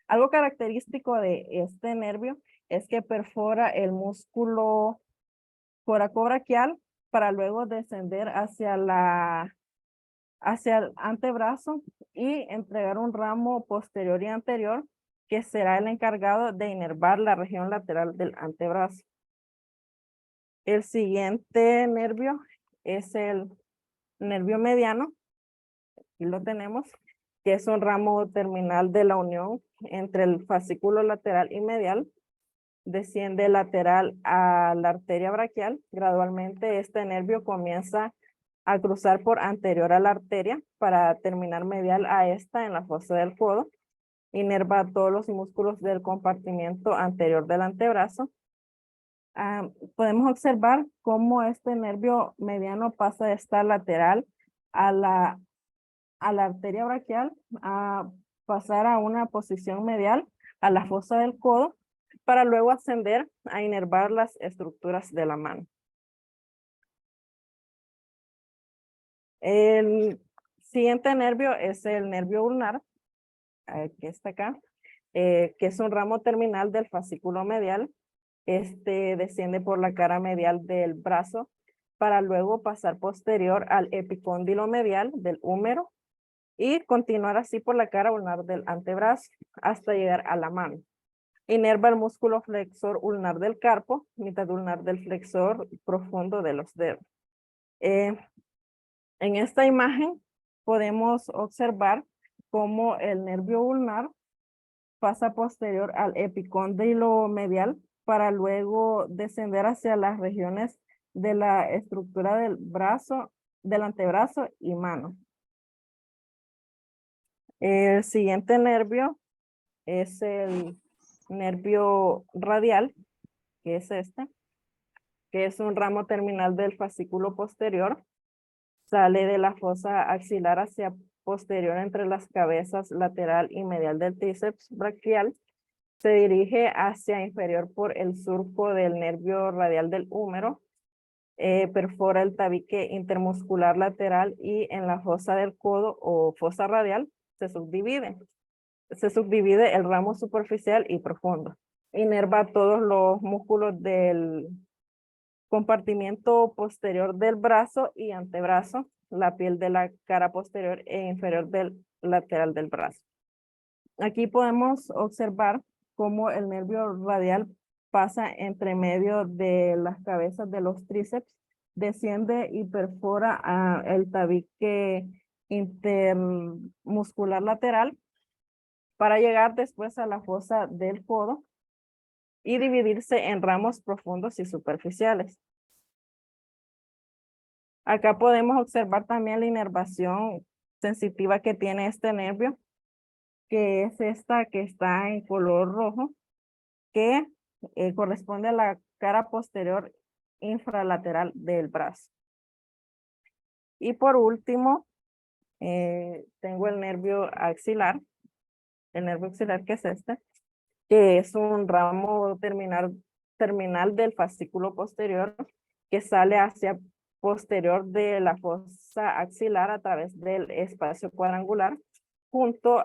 algo característico de este nervio es que perfora el músculo coracobraquial para luego descender hacia el antebrazo y entregar un ramo posterior y anterior que será el encargado de inervar la región lateral del antebrazo. El siguiente nervio es el nervio mediano, aquí lo tenemos, que es un ramo terminal de la unión entre el fascículo lateral y medial. Desciende lateral a la arteria braquial. Gradualmente este nervio comienza a cruzar por anterior a la arteria para terminar medial a esta en la fosa del codo. Inerva todos los músculos del compartimiento anterior del antebrazo. Podemos observar cómo este nervio mediano pasa de estar lateral a la arteria braquial, a pasar a una posición medial a la fosa del codo, para luego ascender a inervar las estructuras de la mano. El siguiente nervio es el nervio ulnar, que está acá, que es un ramo terminal del fascículo medial. Este desciende por la cara medial del brazo para luego pasar posterior al epicóndilo medial del húmero y continuar así por la cara ulnar del antebrazo hasta llegar a la mano. Inerva el músculo flexor ulnar del carpo, mitad ulnar del flexor profundo de los dedos. En esta imagen podemos observar cómo el nervio ulnar pasa posterior al epicóndilo medial para luego descender hacia las regiones de la estructura del brazo, del antebrazo y mano. El siguiente nervio es el nervio radial, que es este, que es un ramo terminal del fascículo posterior. Sale de la fosa axilar hacia posterior entre las cabezas lateral y medial del tríceps braquial. Se dirige hacia inferior por el surco del nervio radial del húmero. Perfora el tabique intermuscular lateral y en la fosa del codo o fosa radial se subdivide. Se subdivide el ramo superficial y profundo. Inerva todos los músculos del compartimiento posterior del brazo y antebrazo, la piel de la cara posterior e inferior del lateral del brazo. Aquí podemos observar cómo el nervio radial pasa entre medio de las cabezas de los tríceps, desciende y perfora el tabique intermuscular lateral para llegar después a la fosa del codo y dividirse en ramos profundos y superficiales. Acá podemos observar también la inervación sensitiva que tiene este nervio, que es esta que está en color rojo, que corresponde a la cara posterior infralateral del brazo. Y por último, tengo el nervio axilar que es este, que es un ramo terminal del fascículo posterior que sale hacia posterior de la fosa axilar a través del espacio cuadrangular junto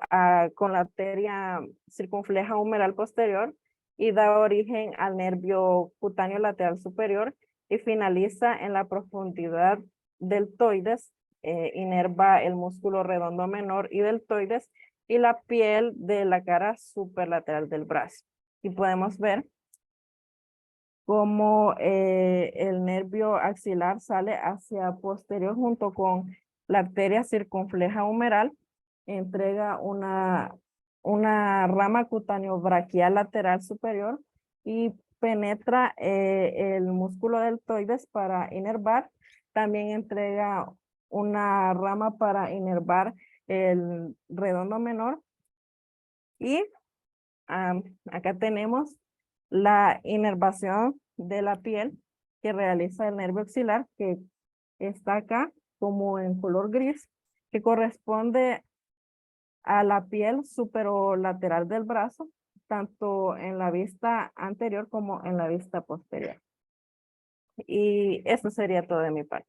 con la arteria circunfleja humeral posterior y da origen al nervio cutáneo lateral superior y finaliza en la profundidad deltoides, inerva el músculo redondo menor y deltoides y la piel de la cara superlateral del brazo. Y podemos ver cómo el nervio axilar sale hacia posterior junto con la arteria circunfleja humeral, entrega una una rama cutáneo braquial lateral superior y penetra el músculo deltoides para inervar. También entrega una rama para inervar el redondo menor. Y acá tenemos la inervación de la piel que realiza el nervio axilar, que está acá como en color gris, que corresponde a la piel superolateral del brazo, tanto en la vista anterior como en la vista posterior. Y eso sería todo de mi parte.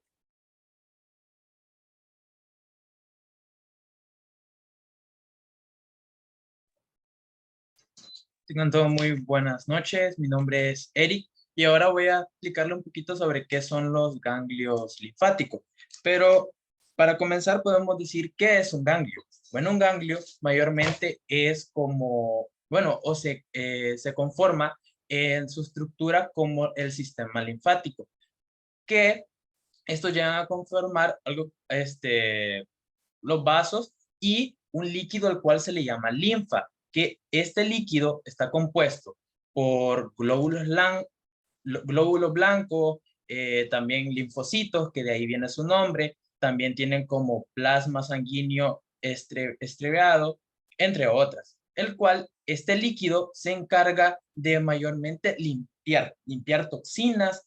Tengan todos muy buenas noches. Mi nombre es Eric y ahora voy a explicarle un poquito sobre qué son los ganglios linfáticos. Pero para comenzar podemos decir qué es un ganglio. Bueno, un ganglio mayormente es como, bueno, se conforma en su estructura como el sistema linfático, que esto llega a conformar algo, los vasos y un líquido al cual se le llama linfa, que este líquido está compuesto por glóbulos blancos, también linfocitos, que de ahí viene su nombre, también tienen como plasma sanguíneo estriado, entre otras, el cual este líquido se encarga de mayormente limpiar toxinas,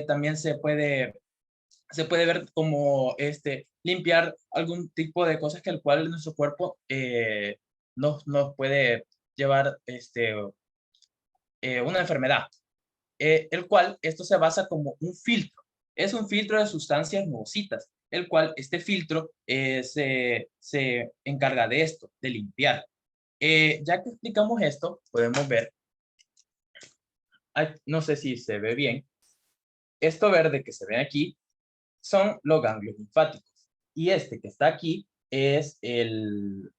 también se puede ver como limpiar algún tipo de cosas que el cual nuestro cuerpo nos puede llevar una enfermedad, el cual esto se basa como un filtro. Es un filtro de sustancias nocitas, el cual este filtro se encarga de esto, de limpiar. Ya que explicamos esto, podemos ver, no sé si se ve bien, esto verde que se ve aquí son los ganglios linfáticos. Y este que está aquí es el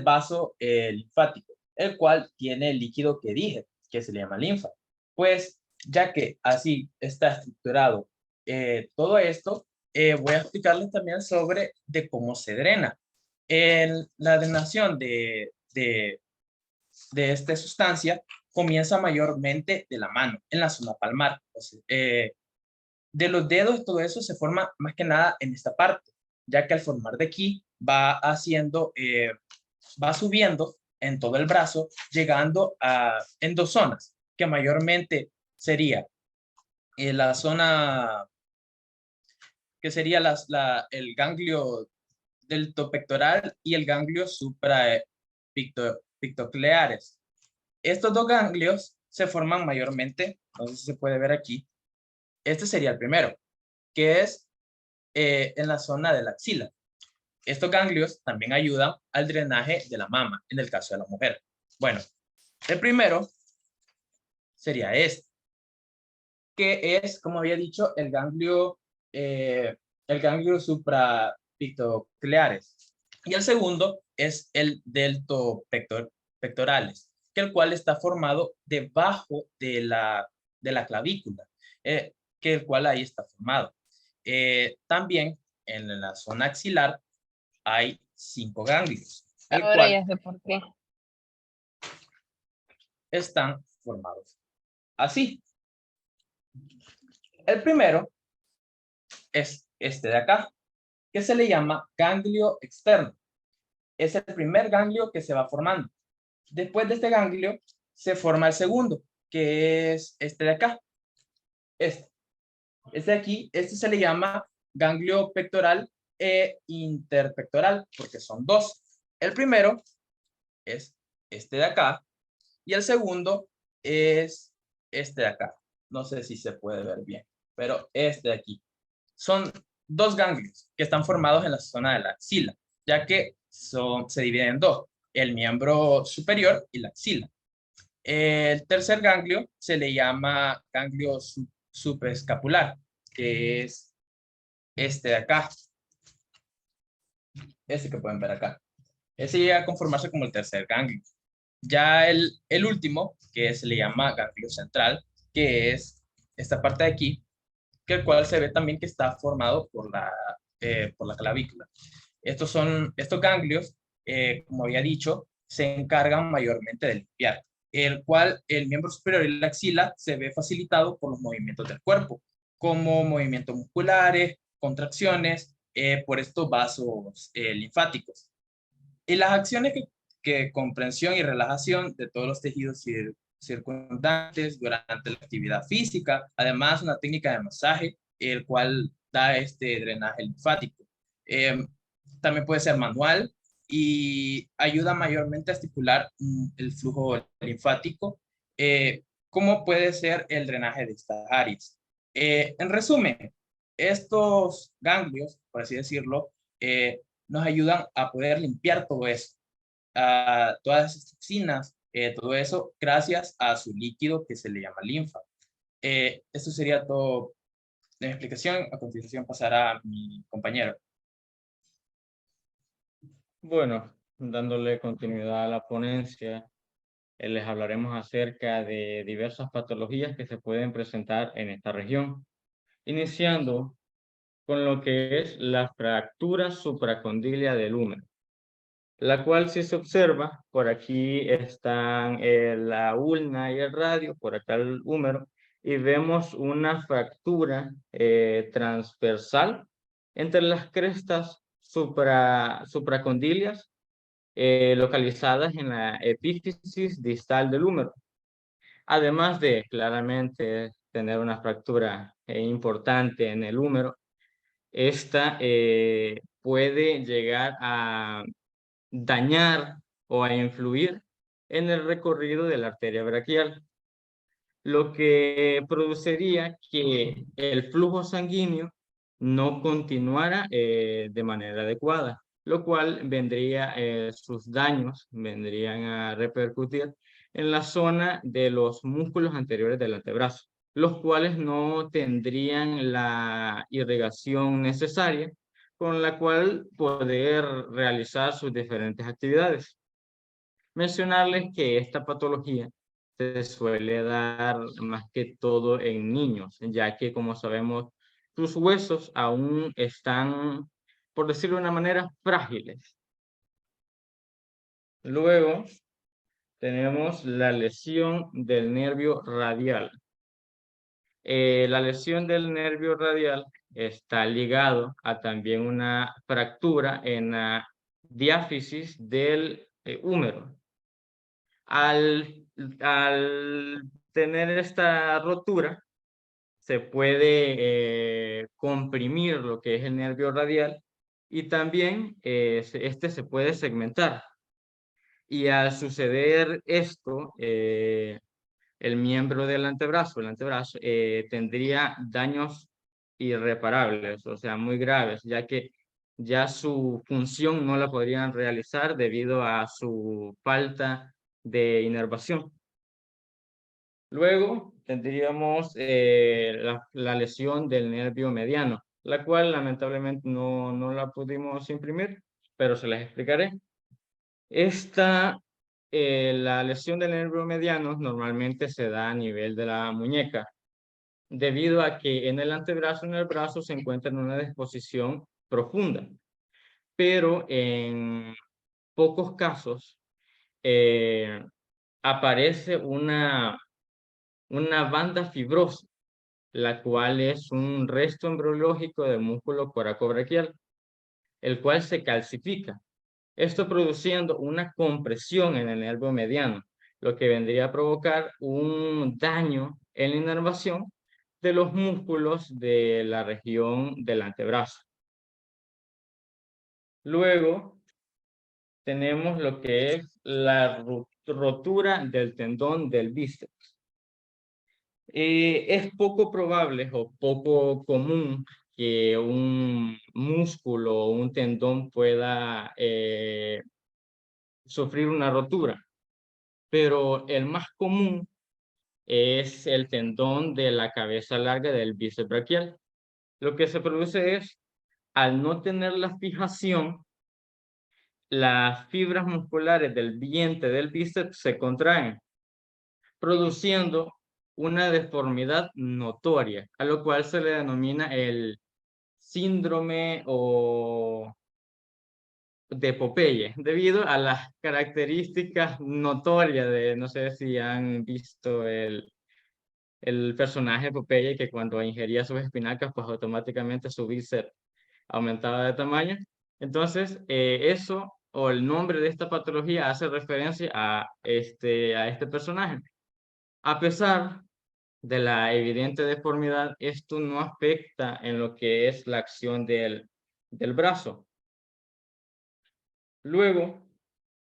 vaso linfático, el cual tiene el líquido que dije, que se le llama linfa. Pues ya que así está estructurado todo esto, voy a explicarles también sobre de cómo se drena. La drenación de esta sustancia comienza mayormente de la mano, en la zona palmar. De los dedos, todo eso se forma más que nada en esta parte, ya que al formar de aquí va subiendo en todo el brazo, llegando en dos zonas, que mayormente sería la zona que sería el ganglio deltopectoral y el ganglio suprapictocleares. Estos dos ganglios se forman mayormente, no sé si se puede ver aquí, este sería el primero, que es en la zona de la axila. Estos ganglios también ayudan al drenaje de la mama, en el caso de la mujer. Bueno, el primero sería este, que es, como había dicho, el ganglio suprapictocleares. Y el segundo es el deltopectorales, que el cual está formado debajo de la clavícula, que el cual ahí está formado. También en la zona axilar hay 5 ganglios, el Ahora cual ya sé por qué. están formados así. El primero es este de acá, que se le llama ganglio externo. Es el primer ganglio que se va formando. Después de este ganglio se forma el segundo, que es este de acá. Este de aquí, este se le llama ganglio pectoral e interpectoral, porque son dos. El primero es este de acá y el segundo es este de acá. No sé si se puede ver bien, pero este de aquí. Son dos ganglios que están formados en la zona de la axila, ya que se dividen en dos, el miembro superior y la axila. El tercer ganglio se le llama ganglio subescapular, que es este de acá. Este que pueden ver acá. Ese llega a conformarse como el tercer ganglio. Ya el último, que se le llama ganglio central, que es esta parte de aquí, que el cual se ve también que está formado por la clavícula. Estos ganglios, como había dicho, se encargan mayormente de limpiar, el cual el miembro superior y la axila se ve facilitado por los movimientos del cuerpo, como movimientos musculares, contracciones, por estos vasos linfáticos. Y las acciones que comprensión y relajación de todos los tejidos circundantes durante la actividad física, además una técnica de masaje, el cual da este drenaje linfático. También puede ser manual y ayuda mayormente a estimular el flujo linfático, como puede ser el drenaje de estas áreas. En resumen, estos ganglios, por así decirlo, nos ayudan a poder limpiar todo eso, todas esas toxinas, todo eso, gracias a su líquido que se le llama linfa. Esto sería todo de mi explicación. A continuación pasará a mi compañero. Bueno, dándole continuidad a la ponencia, les hablaremos acerca de diversas patologías que se pueden presentar en esta región, iniciando con lo que es la fractura supracondilia del húmero, la cual, si se observa, por aquí están la ulna y el radio, por acá el húmero, y vemos una fractura transversal entre las crestas supracondilias localizadas en la epífisis distal del húmero. Además de claramente tener una fractura importante en el húmero, esta puede llegar a dañar o a influir en el recorrido de la arteria braquial, lo que produciría que el flujo sanguíneo no continuara de manera adecuada, lo cual vendría, sus daños vendrían a repercutir en la zona de los músculos anteriores del antebrazo, los cuales no tendrían la irrigación necesaria con la cual poder realizar sus diferentes actividades. Mencionarles que esta patología se suele dar más que todo en niños, ya que, como sabemos, sus huesos aún están, por decirlo de una manera, frágiles. Luego tenemos la lesión del nervio radial. La lesión del nervio radial está ligado a también una fractura en la diáfisis del húmero. Al tener esta rotura, se puede comprimir lo que es el nervio radial y también este se puede segmentar. Y al suceder esto, el miembro del antebrazo, tendría daños irreparables, o sea, muy graves, ya que ya su función no la podrían realizar debido a su falta de inervación. Luego tendríamos la lesión del nervio mediano, la cual lamentablemente no la pudimos imprimir, pero se las explicaré. La lesión del nervio mediano normalmente se da a nivel de la muñeca, debido a que en el antebrazo y en el brazo se encuentra en una disposición profunda, pero en pocos casos aparece una banda fibrosa, la cual es un resto embriológico del músculo coracobraquial, el cual se calcifica. Esto produciendo una compresión en el nervio mediano, lo que vendría a provocar un daño en la inervación de los músculos de la región del antebrazo. Luego tenemos lo que es la rotura del tendón del bíceps. Es poco probable o poco común que un músculo o un tendón pueda sufrir una rotura, pero el más común es el tendón de la cabeza larga del bíceps braquial. Lo que se produce es, al no tener la fijación, las fibras musculares del vientre del bíceps se contraen, produciendo una deformidad notoria, a lo cual se le denomina el síndrome o de Popeye, debido a las características notorias de, no sé si han visto el personaje Popeye, que cuando ingería sus espinacas, pues automáticamente su bíceps aumentaba de tamaño. Entonces, eso o el nombre de esta patología hace referencia a este personaje. A pesar de la evidente deformidad, esto no afecta en lo que es la acción del brazo. Luego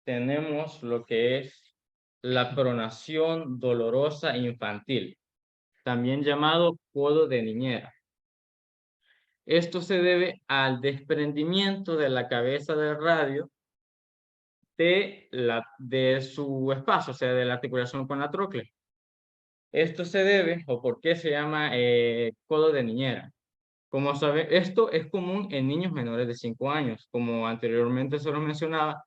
tenemos lo que es la pronación dolorosa infantil, también llamado codo de niñera. Esto se debe al desprendimiento de la cabeza del radio de su espacio, o sea, de la articulación con la tróclea. Esto se debe, o por qué se llama codo de niñera. Como sabe, esto es común en niños menores de 5 años. Como anteriormente se lo mencionaba,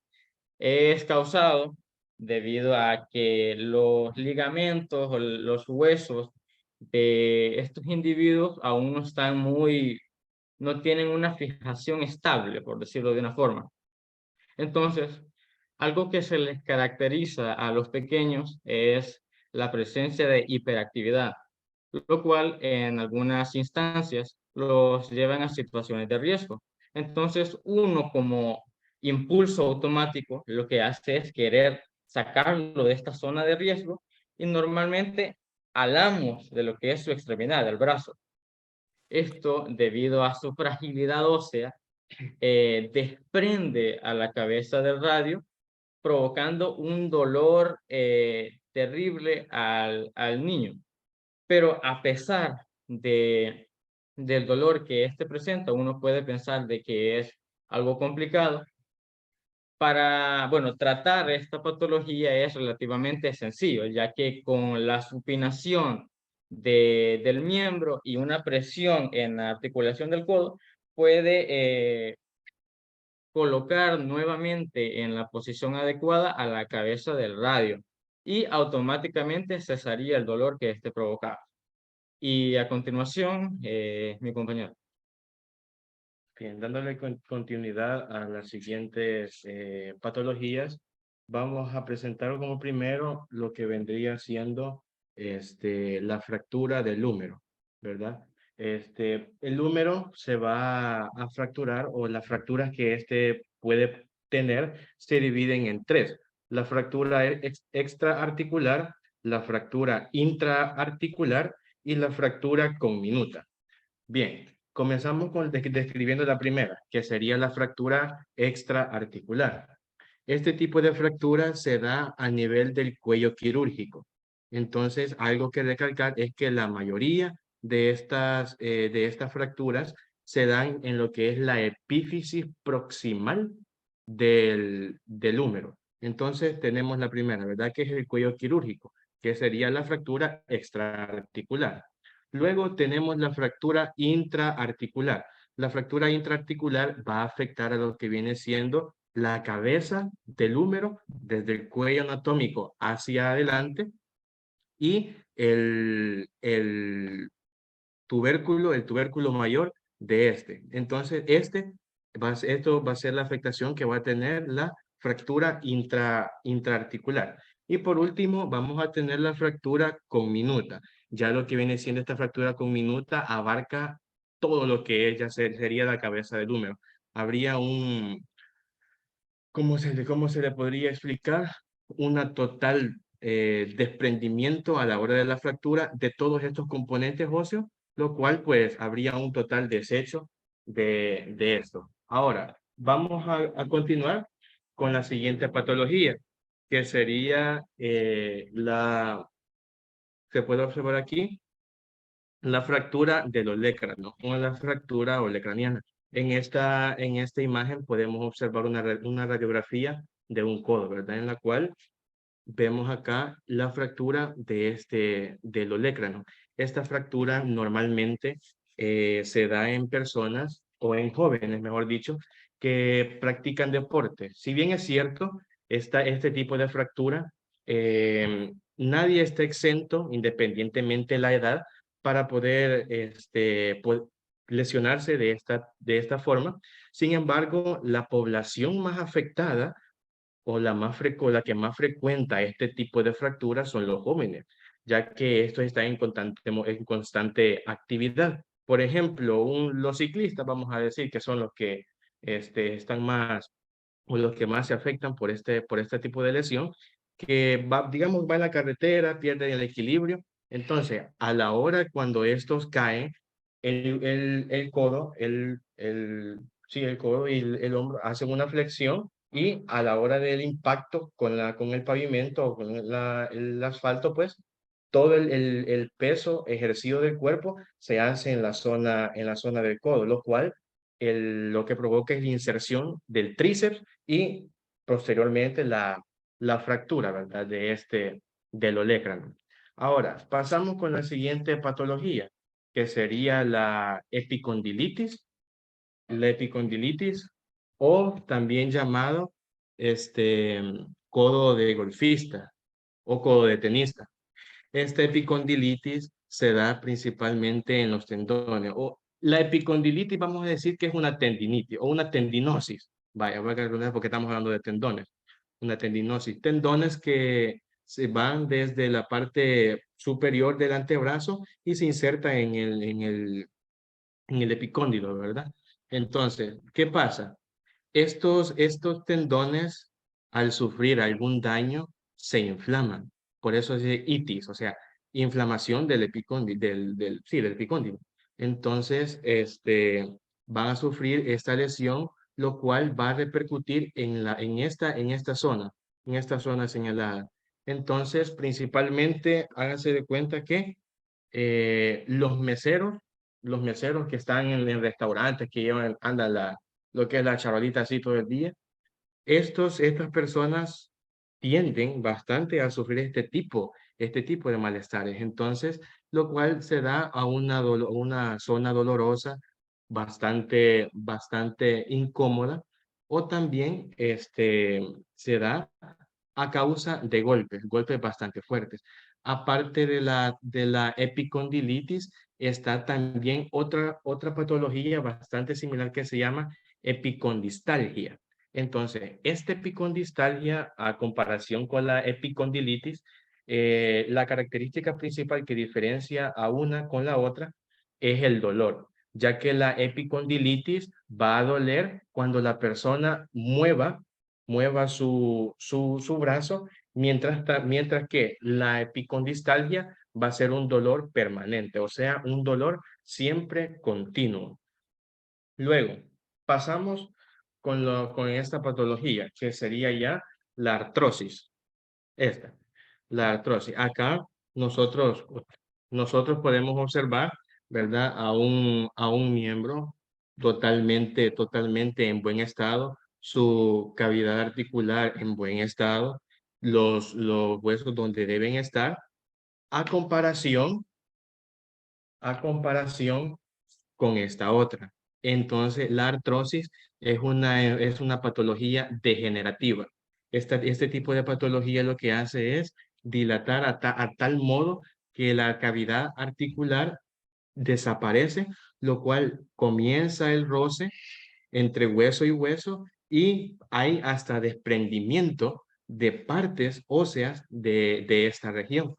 es causado debido a que los ligamentos o los huesos de estos individuos aún no están no tienen una fijación estable, por decirlo de una forma. Entonces, algo que se les caracteriza a los pequeños es la presencia de hiperactividad, lo cual en algunas instancias los llevan a situaciones de riesgo. Entonces, uno como impulso automático lo que hace es querer sacarlo de esta zona de riesgo y normalmente alamos de lo que es su extremidad, el brazo. Esto, debido a su fragilidad ósea, desprende a la cabeza del radio, provocando un dolor terrible al niño. Pero a pesar del dolor que éste presenta, uno puede pensar de que es algo complicado. Bueno, tratar esta patología es relativamente sencillo, ya que con la supinación del miembro y una presión en la articulación del codo, puede colocar nuevamente en la posición adecuada a la cabeza del radio y automáticamente cesaría el dolor que éste provocaba. Y a continuación, mi compañero. Bien, dándole continuidad a las siguientes patologías, vamos a presentar como primero lo que vendría siendo la fractura del húmero, ¿verdad? El húmero se va a fracturar, o las fracturas que puede tener se dividen en tres: la fractura extraarticular, la fractura intraarticular y la fractura conminuta. Bien, comenzamos con describiendo la primera, que sería la fractura extraarticular. Este tipo de fractura se da a nivel del cuello quirúrgico. Entonces, algo que recalcar es que la mayoría de estas fracturas se dan en lo que es la epífisis proximal del húmero. Entonces, tenemos la primera, ¿verdad? Que es el cuello quirúrgico, que sería la fractura extraarticular. Luego tenemos la fractura intraarticular. La fractura intraarticular va a afectar a lo que viene siendo la cabeza del húmero desde el cuello anatómico hacia adelante y el tubérculo mayor de este. Entonces, esto va a ser la afectación que va a tener la fractura intraarticular. Y por último, vamos a tener la fractura conminuta. Ya lo que viene siendo esta fractura conminuta abarca todo lo que ella sería la cabeza del húmero. Habría ¿cómo se le podría explicar? Una total desprendimiento a la hora de la fractura de todos estos componentes óseos, lo cual pues habría un total desecho de esto. Ahora, vamos a continuar con la siguiente patología, que sería se puede observar aquí, la fractura del olecrano o la fractura olecraniana. En esta imagen podemos observar una radiografía de un codo, ¿verdad? En la cual vemos acá la fractura del olecrano. Esta fractura normalmente se da en personas o en jóvenes, mejor dicho, que practican deporte. Si bien es cierto, este tipo de fractura, nadie está exento, independientemente de la edad, para poder lesionarse de esta forma. Sin embargo, la población más afectada o la que más frecuenta este tipo de fracturas son los jóvenes, ya que estos están en constante actividad. Por ejemplo, los ciclistas, vamos a decir, que son los que están más, o los que más se afectan por este tipo de lesión, que digamos, va en la carretera, pierden el equilibrio. Entonces, a la hora cuando estos caen, el codo, sí, el codo y el hombro hacen una flexión y a la hora del impacto con el pavimento o con el asfalto, pues todo el peso ejercido del cuerpo se hace en la zona del codo, lo cual lo que provoca es la inserción del tríceps y posteriormente la fractura, ¿verdad? Del olecranon. Ahora, pasamos con la siguiente patología, que sería la epicondilitis. La epicondilitis, o también llamado codo de golfista o codo de tenista. Esta epicondilitis se da principalmente en los tendones. O la epicondilitis, vamos a decir que es una tendinitis o una tendinosis. Vaya, porque estamos hablando de tendones. Una tendinosis. Tendones que se van desde la parte superior del antebrazo y se insertan en el epicóndilo, ¿verdad? Entonces, ¿qué pasa? Estos tendones, al sufrir algún daño, se inflaman. Por eso es itis, o sea, inflamación del epicóndilo, sí, del epicóndilo. Entonces, van a sufrir esta lesión, lo cual va a repercutir en esta zona señalada. Entonces, principalmente, háganse de cuenta que los meseros que están en restaurantes, que andan lo que es la charolita así todo el día, estas personas tienden bastante a sufrir este tipo de malestares. Entonces, lo cual se da a una zona dolorosa bastante incómoda, o también se da a causa de golpes bastante fuertes. Aparte de la epicondilitis, está también otra patología bastante similar que se llama epicondistalgia. Entonces, esta epicondistalgia, a comparación con la epicondilitis, la característica principal que diferencia a una con la otra es el dolor, ya que la epicondilitis va a doler cuando la persona mueva su brazo, mientras que la epicondistalgia va a ser un dolor permanente, o sea, un dolor siempre continuo. Luego, pasamos con esta patología, que sería ya la artrosis. La artrosis. Acá nosotros podemos observar, ¿verdad? A un miembro totalmente en buen estado, su cavidad articular en buen estado, los huesos donde deben estar, a comparación con esta otra. Entonces, la artrosis es una patología degenerativa. Este tipo de patología lo que hace es dilatar a tal modo que la cavidad articular desaparece, lo cual comienza el roce entre hueso y hueso y hay hasta desprendimiento de partes óseas de esta región,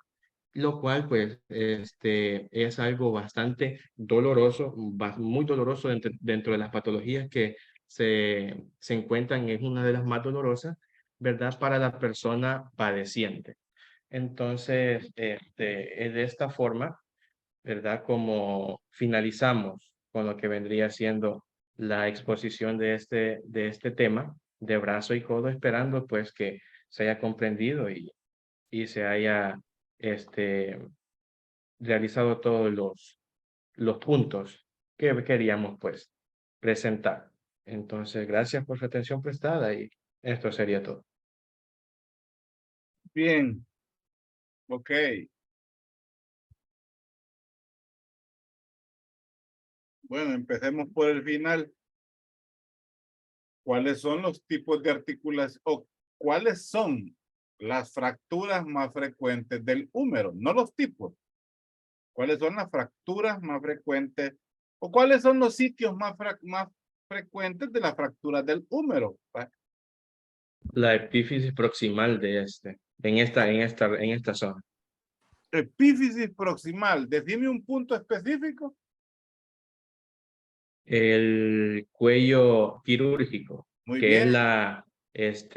lo cual pues es algo bastante doloroso, muy doloroso dentro de las patologías que se encuentran, es una de las más dolorosas, ¿verdad? Para la persona padeciente. Entonces, es de esta forma, ¿verdad? Como finalizamos con lo que vendría siendo la exposición de este tema de brazo y codo, esperando pues que se haya comprendido y se haya realizado todos los puntos que queríamos pues presentar. Entonces, gracias por su atención prestada y esto sería todo. Bien. Ok. Bueno, empecemos por el final. ¿Cuáles son los tipos de articulación o cuáles son las fracturas más frecuentes del húmero? No los tipos. ¿Cuáles son las fracturas más frecuentes ¿O cuáles son los sitios más frecuentes de las fracturas del húmero? La epífisis proximal de en esta zona. Epífisis proximal. Decime un punto específico. El cuello quirúrgico, Muy que bien. es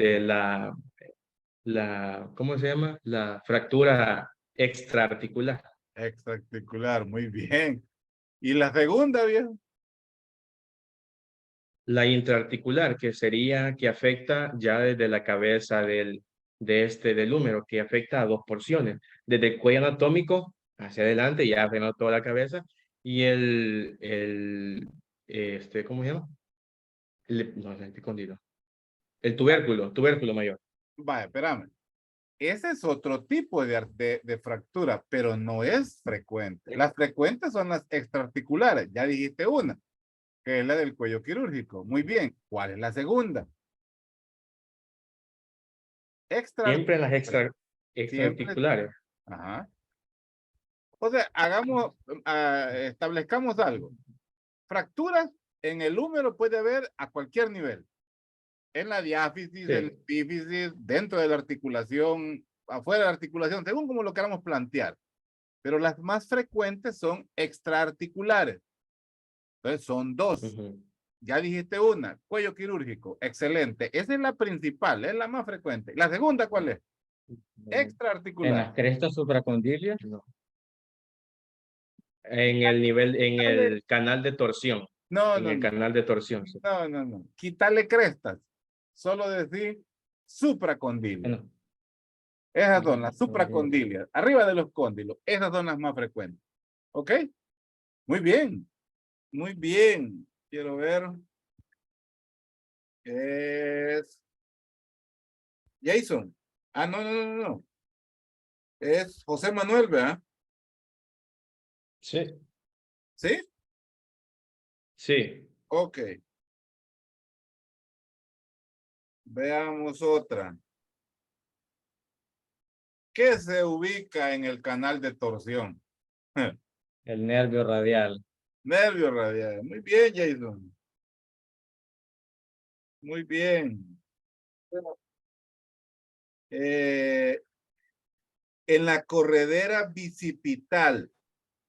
¿cómo se llama? La fractura extraarticular. Extraarticular, muy bien. ¿Y la segunda, viejo? La intraarticular, que sería que afecta ya desde la cabeza del húmero, que afecta a dos porciones, desde el cuello anatómico hacia adelante, ya frenó toda la cabeza, y ¿cómo se llama? No, el epicóndilo. El tubérculo mayor. Vaya, espérame. Ese es otro tipo de fractura, pero no es frecuente. Las frecuentes son las extraarticulares. Ya dijiste una, que es la del cuello quirúrgico. Muy bien. ¿Cuál es la segunda? Siempre las Siempre. extraarticulares. Ajá. O sea, establezcamos algo. Fracturas en el húmero puede haber a cualquier nivel. En la diáfisis, Sí. en la epífisis, dentro de la articulación, afuera de la articulación, según como lo queramos plantear. Pero las más frecuentes son extraarticulares. Entonces son dos. Ujú. Ya dijiste una, cuello quirúrgico, excelente. Esa es la principal, es la más frecuente. ¿La segunda cuál es? En Extraarticular. las crestas supracondilias, No. En el canal de torsión. No, En no, el no. canal de torsión. Sí. No, no, no. Quitarle crestas. Solo decir supracondilia. bueno, Esas son las supracondilias. Arriba de los cóndilos. Esas son las más frecuentes. ¿Ok? Muy bien. Muy bien. Quiero ver. Es Jason. Ah, no, no, no, no, no. Es José Manuel, ¿verdad? Sí. ¿Sí? Sí. Ok. Veamos otra. ¿Qué se ubica en el canal de torsión? el nervio radial. Nervio radial. Muy bien, Jason. Muy bien. En la corredera bicipital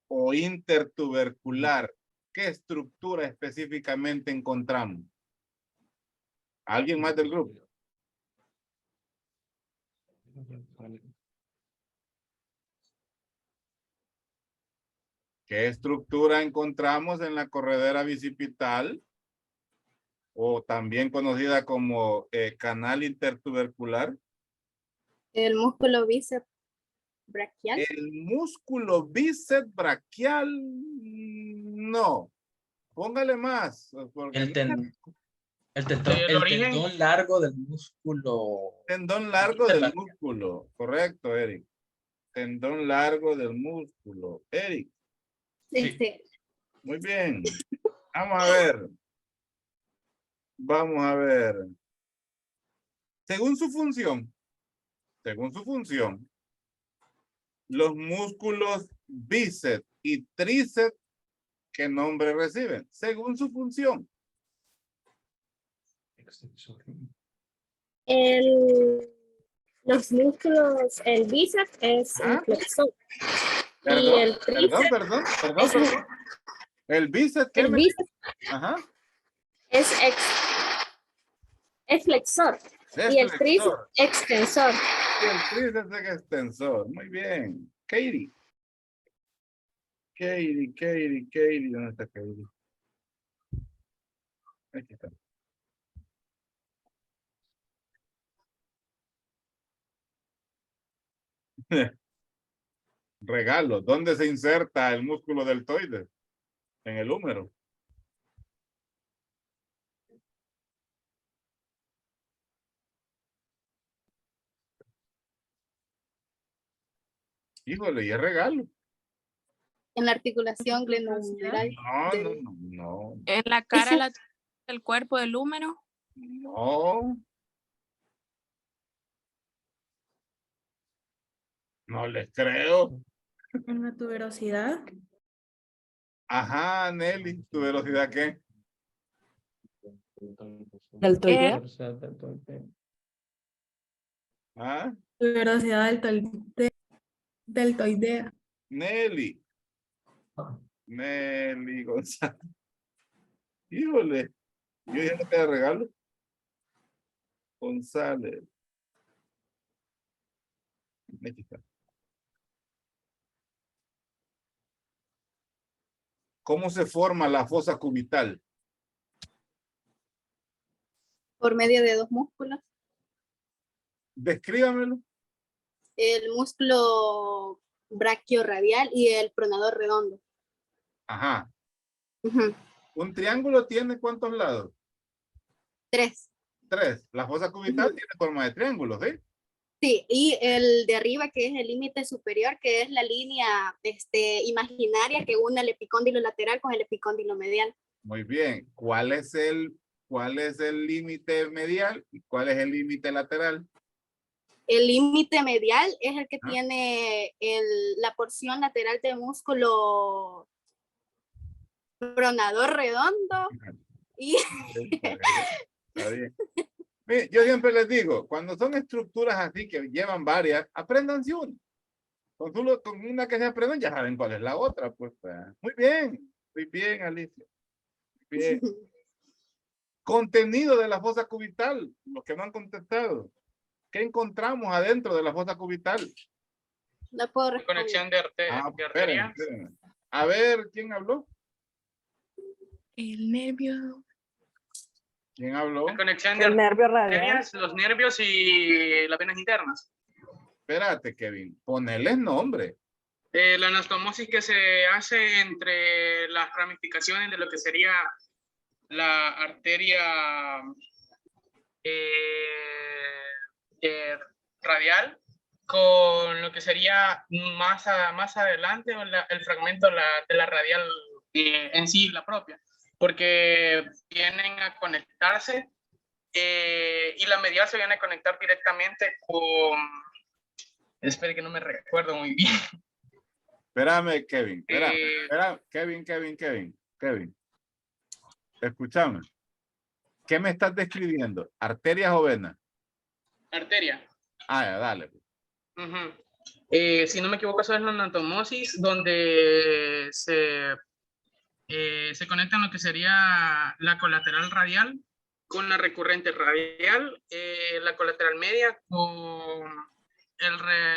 o intertubercular, ¿qué estructura específicamente encontramos? ¿Alguien más del grupo? ¿Qué estructura encontramos en la corredera bicipital o también conocida como canal intertubercular? El músculo bíceps braquial. El músculo bíceps braquial, no. Póngale más. Porque El tendón, El el origen. tendón largo del músculo. tendón largo del músculo. Correcto, Eric. Tendón largo del músculo. Eric. Este, Muy bien. Vamos a ver. Vamos a ver. Según su función, los músculos bíceps y tríceps, ¿qué nombre reciben? Según su función. Los músculos, el bíceps es un Ajá. flexor. Perdón, Y el tríceps perdón. El bíceps, ¿qué el me- bíceps Ajá. es flexor. Es Y el tríceps flexor. extensor. Y el tríceps es extensor. Muy bien. Katie. ¿Dónde está Katie? Aquí está. Regalo. ¿Dónde se inserta el músculo deltoides? En el húmero. Híjole, y es regalo. en la articulación glenohumeral. No. En la cara Ese- lateral del cuerpo del húmero. No. No les creo. En la tuberosidad. Ajá, Nelly, ¿tu velocidad qué? Deltoidea. ¿Ah? Velocidad deltoidea. Nelly. Nelly González. Híjole, yo ya no te regalo. González. Aquí está. ¿Cómo se forma la fosa cubital? Por medio de dos músculos. Descríbamelo. El músculo brachiorradial y el pronador redondo. Ajá. Ujú. ¿Un triángulo tiene cuántos lados? 3. 3. La fosa cubital Ujú. tiene forma de triángulo, ¿sí? Sí, y el de arriba, que es el límite superior, que es la línea imaginaria que une el epicóndilo lateral con el epicóndilo medial. Muy bien. ¿Cuál es el límite medial y cuál es el límite lateral? El límite medial es el que Ah. tiene la porción lateral del músculo pronador redondo y Está bien. Mire, yo siempre les digo, cuando son estructuras así que llevan varias, apréndanse una. Con una que se aprendan ya saben cuál es la otra. Pues, muy bien, Alicia. Muy bien. Contenido de la fosa cubital, los que no han contestado. ¿Qué encontramos adentro de la fosa cubital? no puedo responder. Conexión de arterias. Espérenme. A ver, ¿quién habló? El nervio. ¿Quién habló? La conexión de El nervio radial. arterias, los nervios y las venas internas. Espérate, Kevin. Ponerles nombre. La anastomosis que se hace entre las ramificaciones de lo que sería la arteria radial con lo que sería más adelante el fragmento de la radial en sí, la propia, porque vienen a conectarse y la medial se viene a conectar directamente con... Espere que no me recuerdo muy bien. Espérame, Kevin. Espera, Kevin. Escúchame. ¿Qué me estás describiendo? ¿Arterias o venas? Arteria. Ah, ya, dale. Si no me equivoco, eso es la anastomosis, donde se conectan lo que sería la colateral radial con la recurrente radial, la colateral media con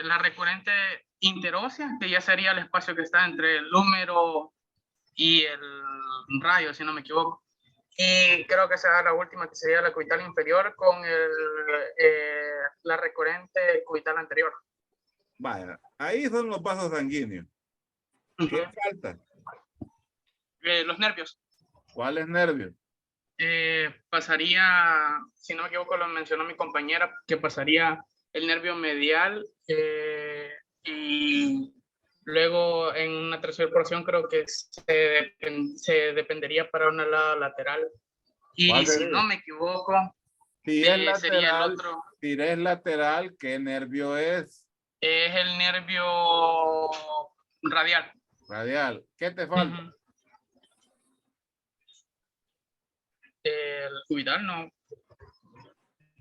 la recurrente interósea, que ya sería el espacio que está entre el húmero y el radio, si no me equivoco. Y creo que será la última, que sería la cubital inferior con la recurrente cubital anterior. Vaya, ahí son los vasos sanguíneos. ¿Qué falta? Los nervios. ¿Cuáles nervios? Pasaría, si no me equivoco, lo mencionó mi compañera, que pasaría el nervio medial y luego en una tercera porción creo que se dependería para una lado lateral. Y si no me equivoco, si es lateral, sería el otro. Si es lateral, ¿qué nervio es? Es el nervio radial. Radial. ¿Qué te falta? El cubital, no.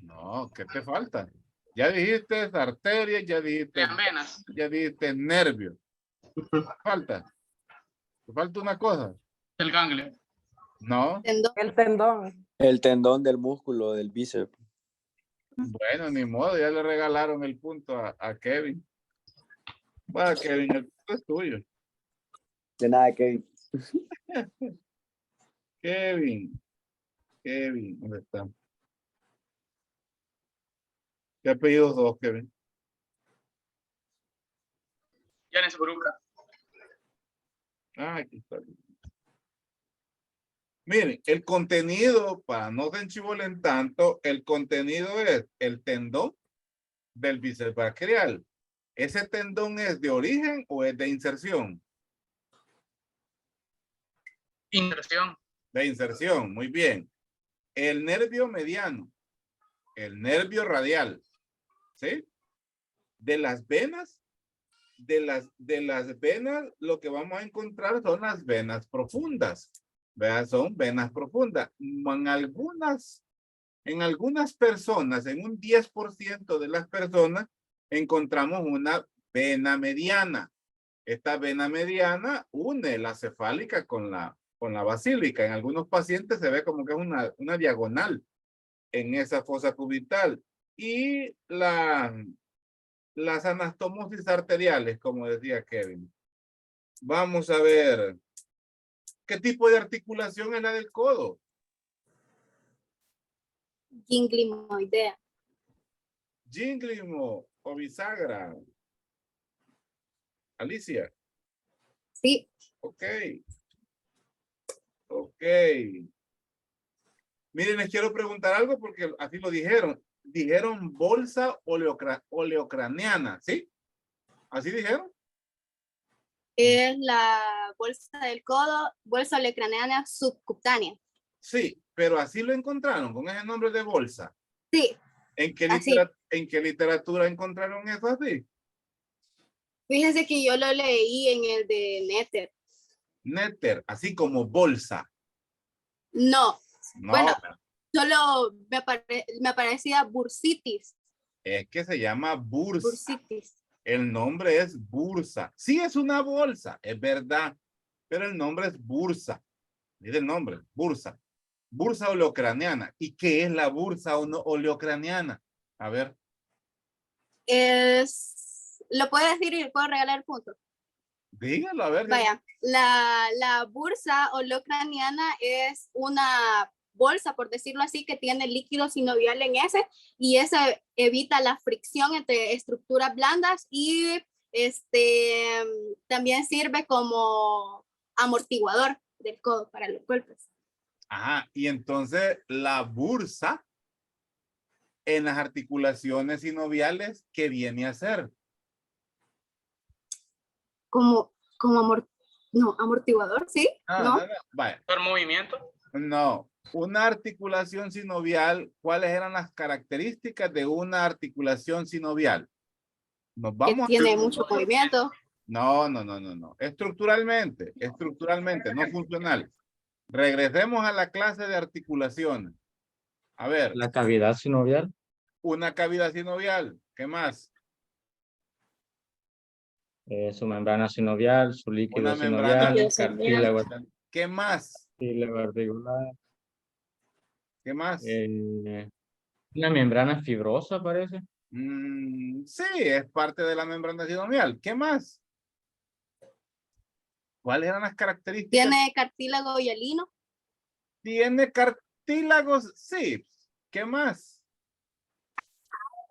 No, ¿qué te falta? Ya dijiste arterias, ya dijiste venas. Ya dijiste nervio. ¿Qué falta? ¿Te falta una cosa? El ganglio. No. El tendón. El tendón del músculo del bíceps. Bueno, ni modo, ya le regalaron el punto a Kevin. Bueno, Kevin, el punto es tuyo. De nada, Kevin. Kevin, ¿dónde está? ¿Qué apellidos dos, Kevin? Yanes Bruca. Ah, aquí está. Miren, el contenido, para no se enchivolen tanto, el contenido es el tendón del bíceps braquial. ¿Ese tendón es de origen o es de inserción? Inserción. De inserción, muy bien. El nervio mediano, el nervio radial, ¿sí? De las venas de las venas, lo que vamos a encontrar son las venas profundas. Vean, son venas profundas. En algunas personas, en un 10% de las personas, encontramos una vena mediana. Esta vena mediana une la cefálica con la basílica. En algunos pacientes se ve como que es una diagonal en esa fosa cubital. Y las anastomosis arteriales, como decía Kevin. Vamos a ver. ¿Qué tipo de articulación es la del codo? Ginglimoidea. Ginglimo o bisagra. Alicia. Sí. Ok. Ok. Miren, les quiero preguntar algo porque así lo dijeron. Dijeron bolsa oleocraniana, ¿sí? ¿Así dijeron? Es la bolsa del codo, bolsa olecraneana subcutánea. Sí, pero así lo encontraron con ese nombre de bolsa. Sí. ¿En qué, Así. ¿En qué literatura encontraron eso así? Fíjense que yo lo leí en el de Netter. Netter, así como bolsa. No. No, bueno, solo me aparecía bursitis. es que se llama bursa. Bursitis. El nombre es bursa. Sí es una bolsa, es verdad, pero el nombre es bursa. Mire el nombre, bursa. Bursa oleocraniana. ¿Y qué es la bursa oleocraniana? A ver. Lo puedo decir y puedo regalar el punto. Dígalo, a ver. Vaya, la bursa oleocraniana es una bolsa, por decirlo así, que tiene líquido sinovial en ese, y eso evita la fricción entre estructuras blandas y también sirve como amortiguador del codo para los golpes. Ajá, y entonces la bursa en las articulaciones sinoviales, ¿qué viene a ser? Como amortiguador, ¿sí? No. Vaya. ¿Por movimiento? No, una articulación sinovial, ¿cuáles eran las características de una articulación sinovial? Nos vamos que tiene mucho movimiento. No. Estructuralmente, no funcional. Regresemos a la clase de articulaciones. A ver. La cavidad sinovial. Una cavidad sinovial. ¿Qué más? Su membrana sinovial, su líquido Una membrana sinovial, cartílago. ¿Qué más? Cartílago articular. ¿Qué más? Una membrana fibrosa, parece. Sí, es parte de la membrana sinovial. ¿Qué más? ¿Cuáles eran las características? ¿Tiene cartílago hialino? ¿Tiene cartílagos? Sí. ¿Qué más?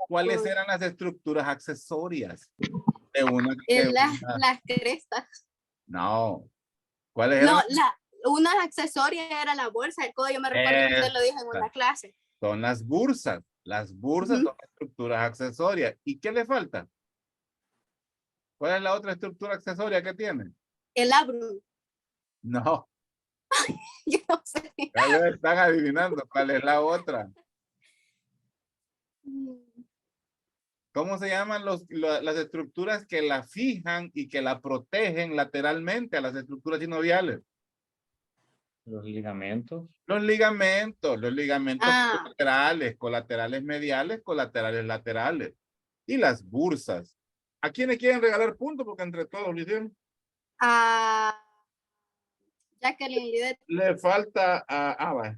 ¿Cuáles eran las estructuras accesorias de una? Las crestas. No. ¿Cuáles eran? No, una accesoria era la bolsa del codo. Yo me recuerdo que usted lo dijo en una clase. Son las bursas. Las bursas son estructuras accesorias. ¿Y qué le falta? ¿Cuál es la otra estructura accesoria que tiene? El labrum. No. Yo no sé. Tal vez están adivinando cuál es la otra. ¿Cómo se llaman las estructuras que la fijan y que la protegen lateralmente a las estructuras sinoviales? Los ligamentos. Los ligamentos colaterales mediales, colaterales laterales. Y las bursas. ¿A quiénes quieren regalar puntos? Porque entre todos lo hicieron. A Jacqueline Lidet. Le falta a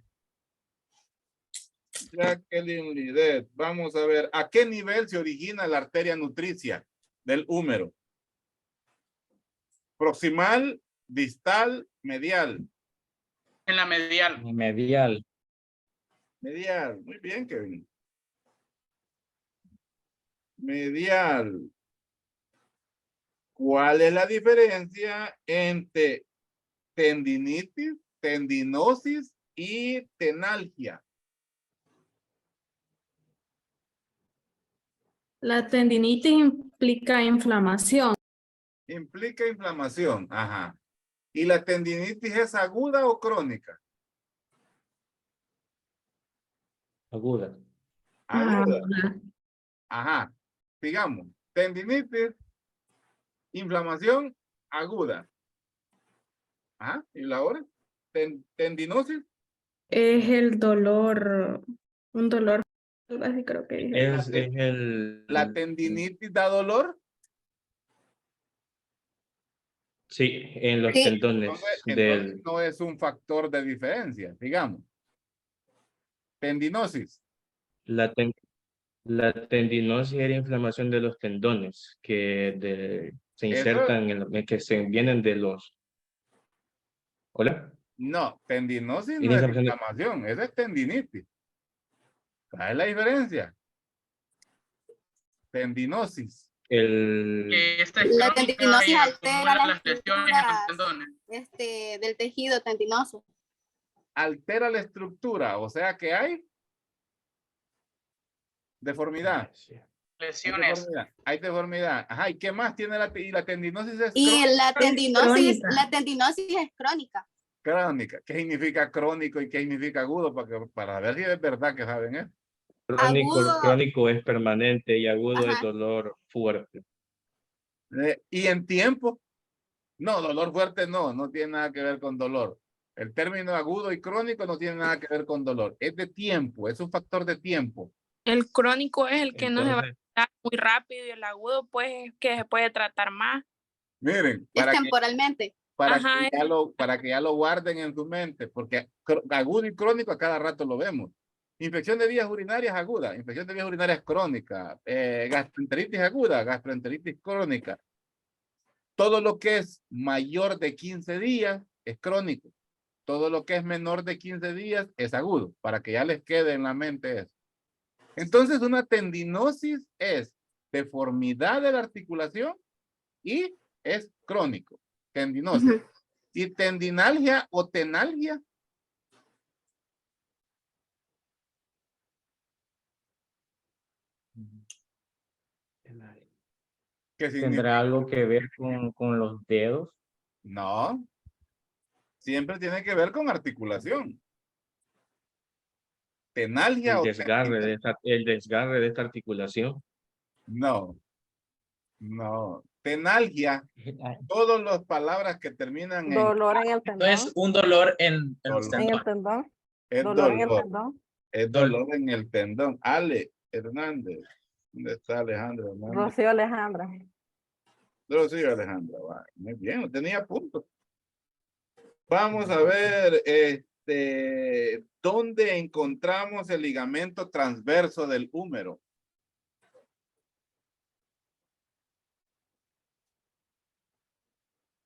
Jacqueline Lidet. Vamos a ver, ¿a qué nivel se origina la arteria nutricia del húmero? Proximal, distal, medial. En la medial. Medial. Medial, muy bien, Kevin. Medial. ¿Cuál es la diferencia entre tendinitis, tendinosis y tenalgia? La tendinitis implica inflamación. Implica inflamación, ajá. ¿Y la tendinitis es aguda o crónica? Aguda. Aguda. Ajá. Digamos, tendinitis Inflamación aguda. Ajá, ¿y la hora? Tendinosis. Es el dolor, un dolor, algo así creo que dije. Es ¿La tendinitis da dolor? sí, en los Sí. tendones Entonces no es un factor de diferencia, digamos. Tendinosis. la, ten- la tendinosis era inflamación de los tendones se Eso, insertan que se vienen de los. ¿Hola? no, tendinosis Era no es inflamación de- inflamación, esa es tendinitis. ¿Cuál es la diferencia? Tendinosis. Que esta es La crónica y tendinosis altera acumula las las lesiones en los estructuras tendones. del tejido tendinoso. Altera la estructura, o sea que hay deformidad. Lesiones. Hay deformidad. Ajá, ¿y qué más tiene y la tendinosis? Es Y la tendinosis Crónica. es crónica. crónica. ¿Qué significa crónico y qué significa agudo? Para ver si es verdad que saben eso. Agudo. Crónico es permanente y agudo es Ajá. dolor fuerte. Y en tiempo, no, dolor fuerte no tiene nada que ver con dolor. El término agudo y crónico no tiene nada que ver con dolor. Es de tiempo, es un factor de tiempo. El crónico es el que no se va a Entonces, tratar muy rápido y el agudo pues es que se puede tratar más. Miren, Es temporalmente. Ajá, para que ya lo guarden en su mente, porque agudo y crónico a cada rato lo vemos. Infección de vías urinarias aguda, infección de vías urinarias crónica, gastroenteritis aguda, gastroenteritis crónica. Todo lo que es mayor de 15 días es crónico. Todo lo que es menor de 15 días es agudo, para que ya les quede en la mente eso. Entonces, una tendinosis es deformidad de la articulación y es crónico. Tendinosis. Ujú. Y tendinalgia o tenalgia. ¿Qué significa? ¿Tendrá algo que ver con los dedos? No. Siempre tiene que ver con articulación. Tenalgia el o desgarre tendinosis. el desgarre de esta articulación. No. No. Tenalgia. Todas las palabras que terminan en Dolor en el No tendón. es un dolor en los dolor. En el tendones. tendón. Es Dolor en el dolor. tendón. Es dolor en el tendón. Ale Hernández. ¿Dónde está Alejandro Hernández? Rocío Alejandra. Rocío Alejandra. Va. Muy bien, lo tenía a punto. Vamos a ver dónde encontramos el ligamento transverso del húmero.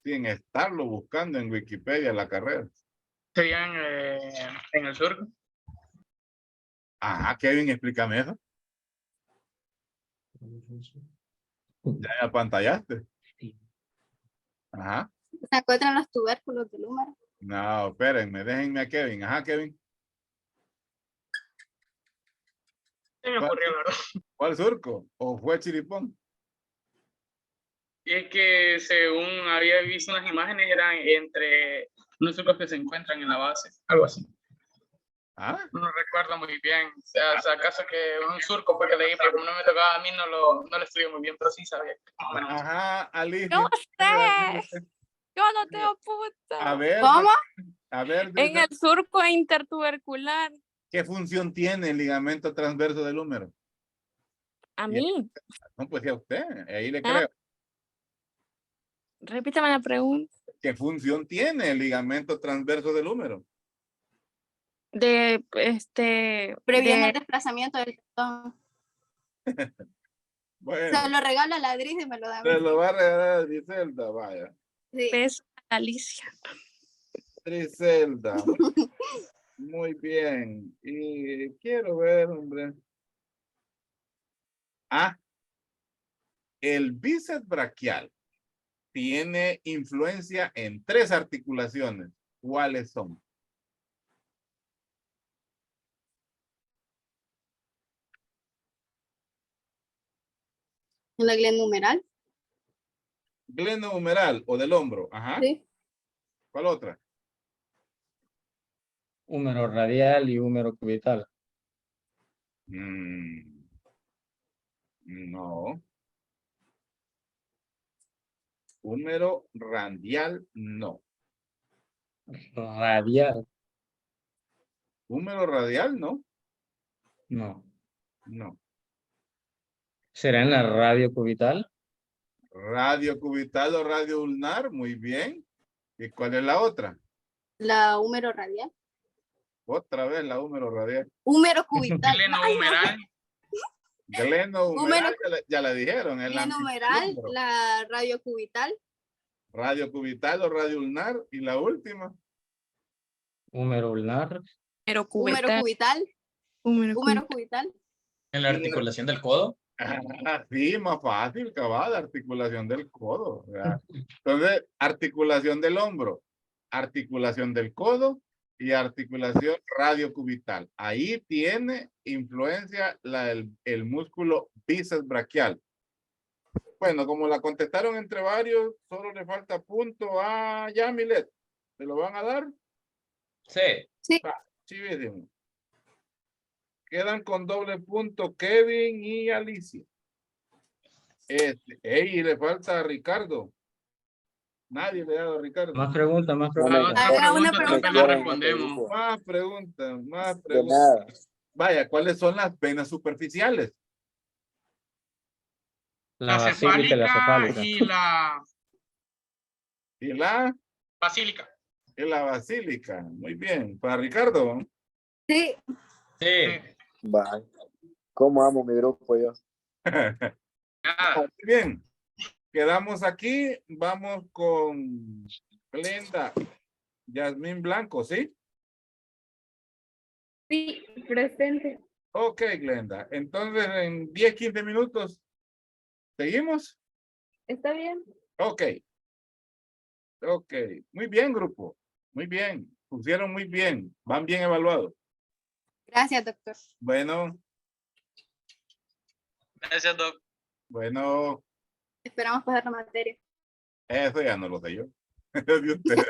Sin estarlo buscando en Wikipedia la carrera. Sería en el surco. Ajá, Kevin, explícame eso. Ya me apantallaste. Ajá. Se encuentran los tubérculos del húmero. No, espérenme, déjenme a Kevin. Ajá, Kevin. Se me ocurrió, ¿verdad? ¿Cuál surco? ¿O fue Chiripón? Y es que según había visto unas imágenes, eran entre unos surcos que se encuentran en la base, algo así. ¿Ah? No recuerdo muy bien. O sea, acaso que un surco fue que leí, pero como no me tocaba a mí, no lo estudié muy bien, pero sí sabía. Ajá, Alicia. yo sé, yo no tengo punto. A ver. ¿Cómo? A ver, En el surco intertubercular. ¿qué función tiene el ligamento transverso del húmero? A mí. No, pues a usted, ahí le Ah. creo. Repítame la pregunta. ¿Qué función tiene el ligamento transverso del húmero? De Previene el de desplazamiento del tendón. Bueno, Se lo regalo a la Adri y me lo da a mí. se lo va a regalar a Griselda, vaya. Sí. peso a Alicia. Griselda. Muy bien. Y quiero ver, hombre. Ah, el bíceps braquial tiene influencia en 3 articulaciones. ¿Cuáles son? En la glenohumeral. Glenohumeral o del hombro. Ajá. Sí. ¿Cuál otra? Húmero radial y húmero cubital. No. Húmero radial, no. Radial. Húmero radial, no. No. No. ¿Será en la radio cubital? Radio cubital o radio ulnar, muy bien. ¿Y cuál es la otra? La húmero radial. Otra vez la húmero radial. Húmero cubital. Glenohumeral. Glenohumeral, ya la dijeron. Es la Glenohumeral, anfitrión. la radio cubital. Radio cubital o radio ulnar. Y la última. Húmero ulnar. Pero Húmero cubital. cubital. Húmero Húmero cubital. En la articulación del codo. Sí, más fácil, cabal, articulación del codo. ¿Verdad? Entonces, articulación del hombro, articulación del codo y articulación radiocubital. Ahí tiene influencia el músculo bíceps braquial. Bueno, como la contestaron entre varios, solo le falta punto a Yamilet. ¿Se lo van a dar? Sí. Sí. Chivísimo. Quedan con doble punto Kevin y Alicia. Y le falta a Ricardo. Nadie le ha dado a Ricardo. Más preguntas, más No me- preguntas. Haga una no me pregunta. quiero respondemos. Más preguntas, más de preguntas. nada. Vaya, ¿cuáles son las venas superficiales? La La basílica y la cefálica cefálica. y la Y la basílica. basílica. Muy bien. Para Ricardo. Sí. Sí. Bye. ¿Cómo amo mi grupo yo? Ya. Muy bien. Quedamos aquí. Vamos con Glenda. Yasmín Blanco, ¿sí? Sí, presente. Ok, Glenda. Entonces, en 10, 15 minutos, ¿seguimos? ¿Está bien? Ok. Ok. Muy bien, grupo. Muy bien. Pusieron muy bien. Van bien evaluados. Gracias, doctor. Bueno, Gracias, Doc. bueno. Esperamos pasar la materia. Eso ya no lo sé yo. De ustedes.